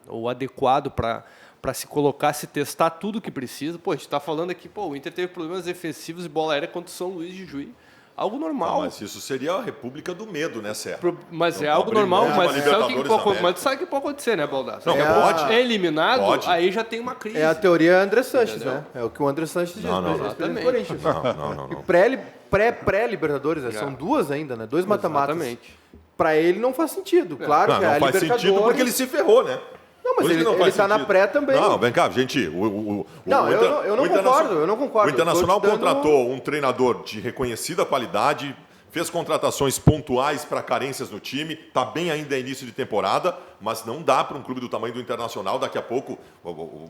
[SPEAKER 5] ou adequado para se colocar, se testar tudo o que precisa. Pô, a gente está falando aqui, o Inter teve problemas defensivos e bola aérea contra o São Luís de Juí. Algo normal.
[SPEAKER 2] Mas isso seria a República do Medo, né, Serra?
[SPEAKER 5] Mas
[SPEAKER 2] Não
[SPEAKER 5] é
[SPEAKER 2] tá
[SPEAKER 5] algo normal,
[SPEAKER 2] brigando
[SPEAKER 5] mas
[SPEAKER 2] com a
[SPEAKER 5] sabe o que
[SPEAKER 2] Libertadores
[SPEAKER 5] pode,
[SPEAKER 2] da
[SPEAKER 5] mas sabe o que pode acontecer, né, Baldassi?
[SPEAKER 2] Não, pode.
[SPEAKER 5] É eliminado,
[SPEAKER 2] Pode.
[SPEAKER 5] aí já tem uma crise.
[SPEAKER 3] É a teoria André Sanches, né? É o que o André Sanches diz.
[SPEAKER 2] Não,
[SPEAKER 3] presidente do Corinthians.
[SPEAKER 2] Não.
[SPEAKER 3] E pré-Libertadores, né? São 2 ainda, né? 2 mata-matas.
[SPEAKER 5] Exatamente.
[SPEAKER 3] Para ele não faz sentido. Claro que
[SPEAKER 2] Não
[SPEAKER 3] a
[SPEAKER 2] faz
[SPEAKER 3] Libertadores...
[SPEAKER 2] sentido porque ele se ferrou, né?
[SPEAKER 3] Não, mas
[SPEAKER 2] Por isso
[SPEAKER 3] ele
[SPEAKER 2] que faz
[SPEAKER 3] tá na
[SPEAKER 2] sentido.
[SPEAKER 3] pré também.
[SPEAKER 2] Não, vem cá, gente.
[SPEAKER 3] Eu não concordo, eu não concordo.
[SPEAKER 2] O Internacional
[SPEAKER 3] Eu tô te dando-
[SPEAKER 2] contratou um treinador de reconhecida qualidade, fez contratações pontuais para carências no time, está bem ainda início de temporada, mas não dá para um clube do tamanho do Internacional, daqui a pouco,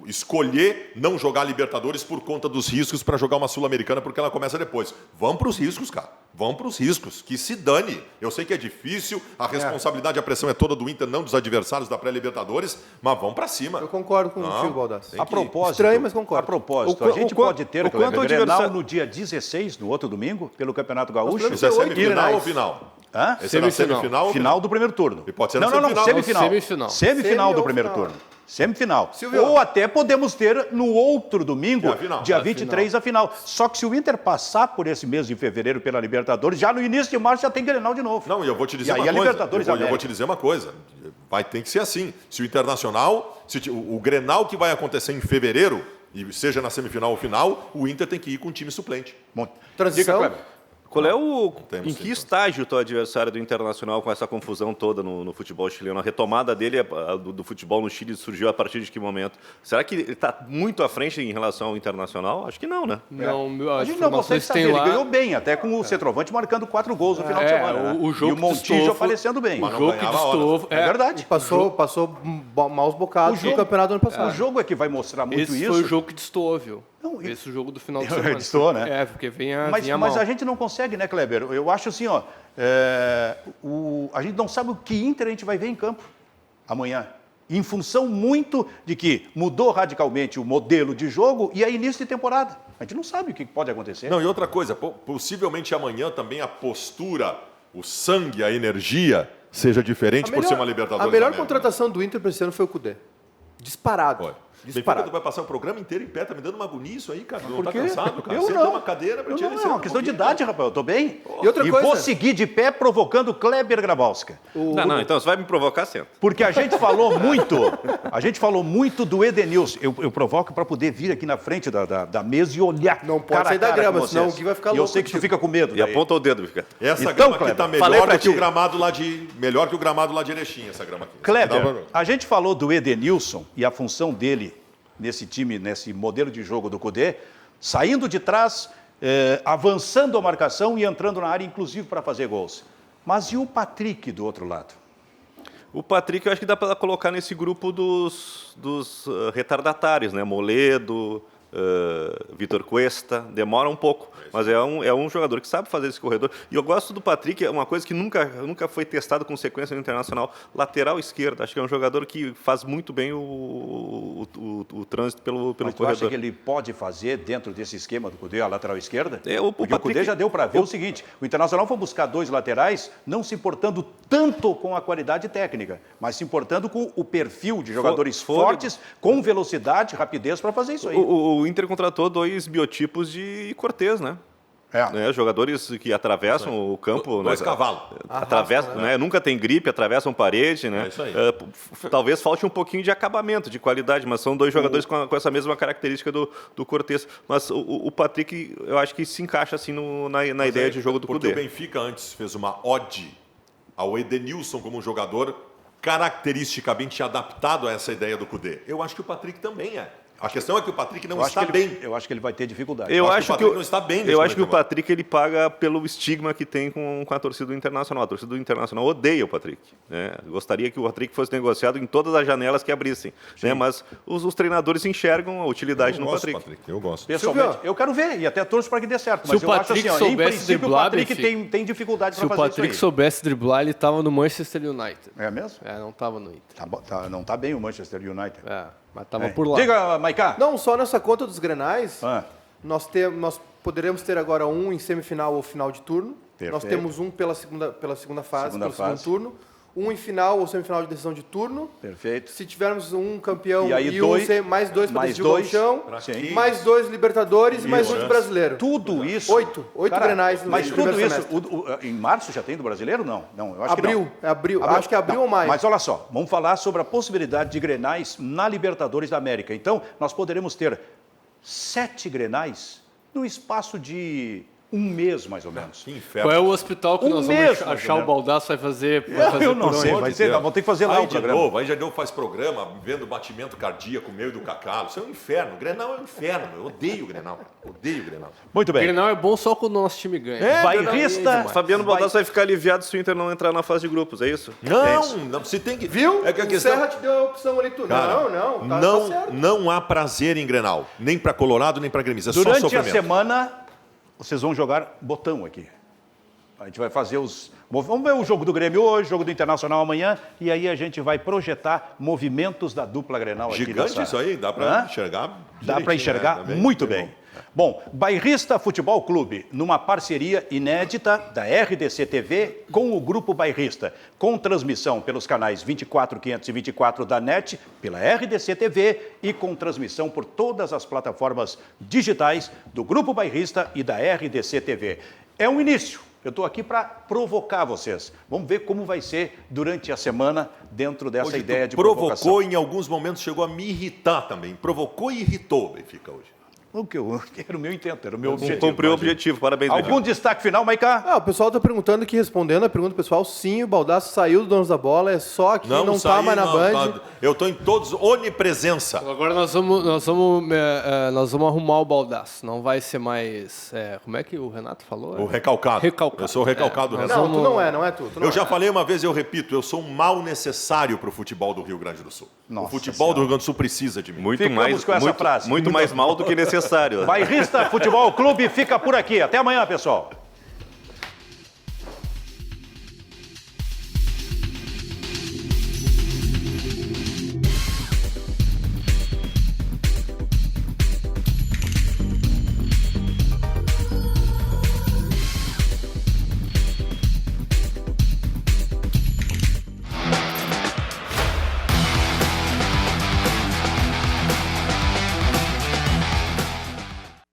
[SPEAKER 2] escolher não jogar Libertadores por conta dos riscos para jogar uma Sul-Americana, porque ela começa depois. Vamos para os riscos, cara. Vamos para os riscos. Que se dane. Eu sei que é difícil, a responsabilidade, a pressão é toda do Inter, não dos adversários da pré-Libertadores, mas vamos para cima.
[SPEAKER 3] Eu concordo com o
[SPEAKER 2] Não.
[SPEAKER 3] tio Baldassi.
[SPEAKER 2] Tem
[SPEAKER 1] A propósito,
[SPEAKER 3] Estranho, mas concordo.
[SPEAKER 1] A propósito,
[SPEAKER 4] O
[SPEAKER 1] a gente
[SPEAKER 4] qu-
[SPEAKER 1] pode ter
[SPEAKER 4] o quanto
[SPEAKER 1] Kleber,
[SPEAKER 4] o
[SPEAKER 1] Grenal
[SPEAKER 4] adversário-
[SPEAKER 1] no dia 16, no outro domingo, pelo Campeonato Gaúcho.
[SPEAKER 3] podemos
[SPEAKER 2] Isso é
[SPEAKER 3] ter 8
[SPEAKER 2] semifinal
[SPEAKER 3] grenais.
[SPEAKER 2] ou final?
[SPEAKER 1] Hã?
[SPEAKER 2] Esse é na semifinal ou
[SPEAKER 1] Final do primeiro turno.
[SPEAKER 2] E pode ser na
[SPEAKER 1] não,
[SPEAKER 2] semifinal.
[SPEAKER 1] semifinal.
[SPEAKER 5] Semifinal.
[SPEAKER 1] Semifinal
[SPEAKER 3] Semi
[SPEAKER 1] do
[SPEAKER 3] ou
[SPEAKER 1] primeiro
[SPEAKER 3] final?
[SPEAKER 1] turno. Semifinal.
[SPEAKER 3] Silvio.
[SPEAKER 1] Ou até podemos ter no outro domingo,
[SPEAKER 2] É a final.
[SPEAKER 1] dia
[SPEAKER 2] É a
[SPEAKER 1] 23, a final. Só que se o Inter passar por esse mês de fevereiro pela Libertadores, já no início de março já tem Grenal de novo.
[SPEAKER 2] Não, e eu vou te dizer
[SPEAKER 1] E aí
[SPEAKER 2] uma
[SPEAKER 1] a
[SPEAKER 2] coisa.
[SPEAKER 1] Libertadores
[SPEAKER 2] eu
[SPEAKER 1] América.
[SPEAKER 2] vou te dizer uma coisa. Tem que ser assim. Se o Internacional, o Grenal que vai acontecer em fevereiro, e seja na semifinal ou final, o Inter tem que ir com o time suplente.
[SPEAKER 1] Bom,
[SPEAKER 3] Transição.
[SPEAKER 1] diga, Kleber.
[SPEAKER 4] Qual é o...
[SPEAKER 2] temos
[SPEAKER 4] Em que
[SPEAKER 2] sim,
[SPEAKER 4] estágio está o adversário do Internacional com essa confusão toda no futebol chileno? A retomada dele, do futebol no Chile, surgiu a partir de que momento? Será que ele está muito à frente em relação ao Internacional? Acho que não, né?
[SPEAKER 5] Não,
[SPEAKER 1] A
[SPEAKER 5] as
[SPEAKER 1] gente não consegue
[SPEAKER 5] informações
[SPEAKER 1] saber.
[SPEAKER 5] tem
[SPEAKER 1] Ele
[SPEAKER 5] lá.
[SPEAKER 1] ganhou bem, até com o centroavante marcando 4 gols no final de semana. Né?
[SPEAKER 5] o jogo
[SPEAKER 1] e o Montijo
[SPEAKER 5] destoou,
[SPEAKER 1] aparecendo bem.
[SPEAKER 5] O
[SPEAKER 2] Mas não
[SPEAKER 5] jogo que
[SPEAKER 2] ganhava horas.
[SPEAKER 5] destoou.
[SPEAKER 1] É verdade.
[SPEAKER 3] Passou maus bocados no campeonato do ano passado.
[SPEAKER 1] O jogo é que vai mostrar muito
[SPEAKER 5] Esse
[SPEAKER 1] isso.
[SPEAKER 5] foi o jogo que destoou, viu?
[SPEAKER 1] Não,
[SPEAKER 5] Esse é o jogo do final de semana.
[SPEAKER 1] Destoou, né?
[SPEAKER 5] É, porque vinha
[SPEAKER 1] Mas
[SPEAKER 5] mal.
[SPEAKER 1] a gente não consegue, né, Kleber? Eu acho assim, a gente não sabe o que Inter a gente vai ver em campo amanhã. em função muito de que mudou radicalmente o modelo de jogo e é início de temporada. A gente não sabe o que pode acontecer.
[SPEAKER 2] Não, e outra coisa, possivelmente amanhã também a postura, o sangue, a energia seja diferente por ser uma Libertadores.
[SPEAKER 3] A melhor
[SPEAKER 2] da América.
[SPEAKER 3] contratação do Inter para esse ano foi o Cudê. Disparado.
[SPEAKER 2] Olha,
[SPEAKER 3] Disparado.
[SPEAKER 2] Benfica vai passar o programa inteiro em pé, tá me dando uma agonia isso aí, cara. Não tá
[SPEAKER 3] quê?
[SPEAKER 2] cansado, cara?
[SPEAKER 1] Eu
[SPEAKER 2] Senta
[SPEAKER 1] não.
[SPEAKER 2] uma cadeira pra
[SPEAKER 1] Eu
[SPEAKER 2] te
[SPEAKER 1] não, é uma questão de idade, rapaz. Eu tô bem.
[SPEAKER 3] E outra coisa-
[SPEAKER 1] vou seguir de pé provocando Kleber Grabowska.
[SPEAKER 4] Não, então você vai me provocar, senta.
[SPEAKER 1] Porque a gente falou muito do Edenilson. Eu provoco para poder vir aqui na frente da mesa e olhar.
[SPEAKER 3] Não pode
[SPEAKER 1] cara a
[SPEAKER 3] sair da
[SPEAKER 1] cara
[SPEAKER 3] grama,
[SPEAKER 1] com
[SPEAKER 3] senão
[SPEAKER 1] vocês.
[SPEAKER 3] o Gui vai ficar
[SPEAKER 1] E eu
[SPEAKER 3] louco
[SPEAKER 1] sei que tu
[SPEAKER 3] contigo.
[SPEAKER 1] fica com medo.
[SPEAKER 4] E
[SPEAKER 1] daí.
[SPEAKER 4] aponta o dedo, Ricardo.
[SPEAKER 2] Essa
[SPEAKER 1] Então,
[SPEAKER 2] grama aqui
[SPEAKER 1] Kleber,
[SPEAKER 2] tá
[SPEAKER 4] falei
[SPEAKER 2] melhor
[SPEAKER 4] pra
[SPEAKER 2] do que o
[SPEAKER 4] ti.
[SPEAKER 2] gramado lá de... Melhor que o gramado lá de Erechim, essa grama aqui. Dá
[SPEAKER 1] Kleber,
[SPEAKER 2] pra-
[SPEAKER 1] a gente falou do Edenilson e a função dele nesse time, nesse modelo de jogo do Cudê, saindo de trás, avançando a marcação e entrando na área, inclusive para fazer gols. Mas e o Patrick do outro lado?
[SPEAKER 4] O Patrick, eu acho que dá para colocar nesse grupo dos retardatários, né? Moledo, Vitor Cuesta, demora um pouco, mas é um jogador que sabe fazer esse corredor. E eu gosto do Patrick, é uma coisa que nunca foi testado com sequência no Internacional, lateral esquerdo. Acho que é um jogador que faz muito bem o trânsito pelo
[SPEAKER 1] Mas tu
[SPEAKER 4] corredor.
[SPEAKER 1] acha que ele pode fazer dentro desse esquema do Cudê a lateral esquerda?
[SPEAKER 4] O
[SPEAKER 1] Porque o Cudê
[SPEAKER 4] Patrick-
[SPEAKER 1] já deu para ver o seguinte, o Internacional foi buscar 2 laterais, não se importando tanto com a qualidade técnica, mas se importando com o perfil de jogadores
[SPEAKER 4] fôlego.
[SPEAKER 1] fortes, com velocidade, rapidez para fazer isso aí.
[SPEAKER 4] O Inter contratou 2 biotipos de Cortez, né? Né, jogadores que atravessam o campo.
[SPEAKER 2] Dois
[SPEAKER 4] né,
[SPEAKER 2] cavalos.
[SPEAKER 4] Atravessam, né? Nunca tem gripe, atravessam parede. Né?
[SPEAKER 2] É isso aí.
[SPEAKER 4] Talvez falte um pouquinho de acabamento, de qualidade, mas são 2 jogadores com essa mesma característica do Cortez. Mas o Patrick, eu acho que se encaixa assim na ideia de jogo do
[SPEAKER 2] Porque o
[SPEAKER 4] Cudê.
[SPEAKER 2] Benfica antes fez uma ode ao Edenilson como um jogador caracteristicamente adaptado a essa ideia do Cudê. Eu acho que o Patrick também é. A questão é que o Patrick não está bem.
[SPEAKER 1] Eu acho que ele vai ter dificuldade.
[SPEAKER 4] Eu
[SPEAKER 2] acho
[SPEAKER 4] acho
[SPEAKER 2] que o
[SPEAKER 4] que
[SPEAKER 2] Patrick não está bem nesse
[SPEAKER 4] eu acho que o
[SPEAKER 2] momento agora.
[SPEAKER 4] Patrick ele paga pelo estigma que tem com a torcida do Internacional. A torcida do Internacional odeia o Patrick. Né? Gostaria que o Patrick fosse negociado em todas as janelas que abrissem. Né? Mas os treinadores enxergam a utilidade
[SPEAKER 2] Eu
[SPEAKER 4] no
[SPEAKER 2] gosto,
[SPEAKER 4] Patrick.
[SPEAKER 2] eu gosto.
[SPEAKER 1] Pessoalmente,
[SPEAKER 3] Silvio.
[SPEAKER 1] eu quero ver e até torço para que dê certo.
[SPEAKER 5] Se
[SPEAKER 1] Mas
[SPEAKER 5] o
[SPEAKER 1] eu acho
[SPEAKER 5] Patrick
[SPEAKER 1] assim, ó, em
[SPEAKER 5] soubesse
[SPEAKER 1] princípio o
[SPEAKER 5] driblar,
[SPEAKER 1] Patrick
[SPEAKER 5] Benfica.
[SPEAKER 1] tem dificuldade
[SPEAKER 5] Se
[SPEAKER 1] para
[SPEAKER 5] o
[SPEAKER 1] fazer
[SPEAKER 5] Patrick
[SPEAKER 1] isso aí.
[SPEAKER 5] soubesse driblar, ele estava no Manchester United.
[SPEAKER 1] É mesmo?
[SPEAKER 5] Não estava no Inter.
[SPEAKER 1] Não está bem o Manchester United.
[SPEAKER 5] Mas estava
[SPEAKER 1] É.
[SPEAKER 5] por lá.
[SPEAKER 1] Diga, Maiká.
[SPEAKER 3] Não, só nessa conta dos Grenais,
[SPEAKER 1] Ah.
[SPEAKER 3] nós poderemos ter agora um em semifinal ou final de turno.
[SPEAKER 1] Perfeito.
[SPEAKER 3] Nós temos um pela segunda fase,
[SPEAKER 1] Segunda
[SPEAKER 3] pelo
[SPEAKER 1] fase.
[SPEAKER 3] segundo turno. Um em final ou semifinal de decisão de turno.
[SPEAKER 1] Perfeito.
[SPEAKER 3] Se tivermos um campeão
[SPEAKER 1] E aí
[SPEAKER 3] mais 2 para
[SPEAKER 1] mais
[SPEAKER 3] decidir o
[SPEAKER 1] 2,
[SPEAKER 3] chão,
[SPEAKER 1] sim.
[SPEAKER 3] mais 2 Libertadores e mais um de
[SPEAKER 2] Isso.
[SPEAKER 3] brasileiro.
[SPEAKER 1] Tudo isso.
[SPEAKER 3] 8
[SPEAKER 1] Cara,
[SPEAKER 3] Grenais no
[SPEAKER 1] Mas
[SPEAKER 3] primeiro
[SPEAKER 1] tudo isso,
[SPEAKER 3] semestre.
[SPEAKER 1] em março já tem do brasileiro? Não. Eu acho que não.
[SPEAKER 3] Abril. Acho que é abril ou maio.
[SPEAKER 1] Mas olha só, vamos falar sobre a possibilidade de Grenais na Libertadores da América. Então, nós poderemos ter 7 Grenais no espaço de um mês, mais ou menos.
[SPEAKER 2] Que inferno.
[SPEAKER 5] Qual é o hospital que
[SPEAKER 1] Um
[SPEAKER 5] nós
[SPEAKER 1] mês,
[SPEAKER 5] vamos
[SPEAKER 1] mais
[SPEAKER 5] achar
[SPEAKER 1] ou
[SPEAKER 5] o
[SPEAKER 1] menos.
[SPEAKER 5] Baldaço vai fazer?
[SPEAKER 1] Eu não
[SPEAKER 5] por
[SPEAKER 1] sei,
[SPEAKER 5] onde?
[SPEAKER 1] vai ser, nós vamos ter que fazer lá
[SPEAKER 2] Aí
[SPEAKER 1] o
[SPEAKER 2] de
[SPEAKER 1] programa.
[SPEAKER 2] novo, aí já deu, faz programa, vendo batimento cardíaco meu e do Cacalo. Isso é um inferno. Grenal é um inferno. Eu odeio o Grenal. Odeio o Grenal.
[SPEAKER 1] Muito bem.
[SPEAKER 5] Grenal é bom só quando o nosso time ganha.
[SPEAKER 1] Bairrista.
[SPEAKER 4] Fabiano Baldassi vai ficar aliviado se o Inter não entrar na fase de grupos, é isso?
[SPEAKER 2] Não, você tem que...
[SPEAKER 3] Viu?
[SPEAKER 2] É que a
[SPEAKER 3] O
[SPEAKER 2] questão...
[SPEAKER 3] Serra te deu a opção ali, tu.
[SPEAKER 2] Cara,
[SPEAKER 3] Tá certo.
[SPEAKER 2] não há prazer em Grenal. Nem para Colorado, nem para Gremista. É só
[SPEAKER 1] Durante a
[SPEAKER 2] sofrimento.
[SPEAKER 1] semana, vocês vão jogar botão aqui. A gente vai fazer Vamos ver o jogo do Grêmio hoje, jogo do Internacional amanhã, e aí a gente vai projetar movimentos da dupla Grenal aqui.
[SPEAKER 2] Gigante
[SPEAKER 1] nessa-
[SPEAKER 2] isso aí, dá para
[SPEAKER 1] Hã?
[SPEAKER 2] enxergar
[SPEAKER 1] Dá para
[SPEAKER 2] direitinho,
[SPEAKER 1] enxergar
[SPEAKER 2] né? Tá
[SPEAKER 1] muito bem. Bom, Bairrista Futebol Clube, numa parceria inédita da RDC TV com o Grupo Bairrista, com transmissão pelos canais 24, 524 da NET, pela RDC TV e com transmissão por todas as plataformas digitais do Grupo Bairrista e da RDC TV. É um início. Eu estou aqui para provocar vocês. Vamos ver como vai ser durante a semana dentro dessa
[SPEAKER 2] Hoje
[SPEAKER 1] ideia
[SPEAKER 2] tu
[SPEAKER 1] de
[SPEAKER 2] provocou,
[SPEAKER 1] provocação.
[SPEAKER 2] em alguns momentos chegou a me irritar também. Provocou e irritou o Benfica hoje.
[SPEAKER 1] O que era o meu intento, era o meu objetivo.
[SPEAKER 4] Cumpriu o objetivo, parabéns,
[SPEAKER 1] Algum
[SPEAKER 4] Benfica.
[SPEAKER 1] destaque final, Maiká?
[SPEAKER 3] O pessoal está perguntando aqui, respondendo a pergunta pessoal, sim, o Baldasso saiu do Donos da Bola, é só que não está
[SPEAKER 2] saí,
[SPEAKER 3] mais na
[SPEAKER 2] não,
[SPEAKER 3] Band.
[SPEAKER 2] tá. Eu estou em todos, onipresença.
[SPEAKER 5] Agora nós vamos arrumar o Baldaço. Não vai ser mais... como é que o Renato falou?
[SPEAKER 2] O recalcado.
[SPEAKER 5] Recalcado.
[SPEAKER 2] Eu sou o recalcado.
[SPEAKER 5] É,
[SPEAKER 2] do
[SPEAKER 5] nós
[SPEAKER 2] Renato.
[SPEAKER 3] Não, tu não é tu. tu não
[SPEAKER 2] Eu já
[SPEAKER 3] é.
[SPEAKER 2] falei uma vez e eu repito, eu sou um mal necessário para o futebol do Rio Grande do Sul.
[SPEAKER 1] Nossa
[SPEAKER 2] o futebol
[SPEAKER 1] Senhora.
[SPEAKER 2] do Rio Grande do Sul precisa de mim.
[SPEAKER 4] Muito
[SPEAKER 1] Ficamos
[SPEAKER 4] mais,
[SPEAKER 1] com essa
[SPEAKER 4] muito,
[SPEAKER 1] frase.
[SPEAKER 4] muito mais mal do que necessário.
[SPEAKER 1] Bairrista Futebol Clube fica por aqui. Até amanhã, pessoal.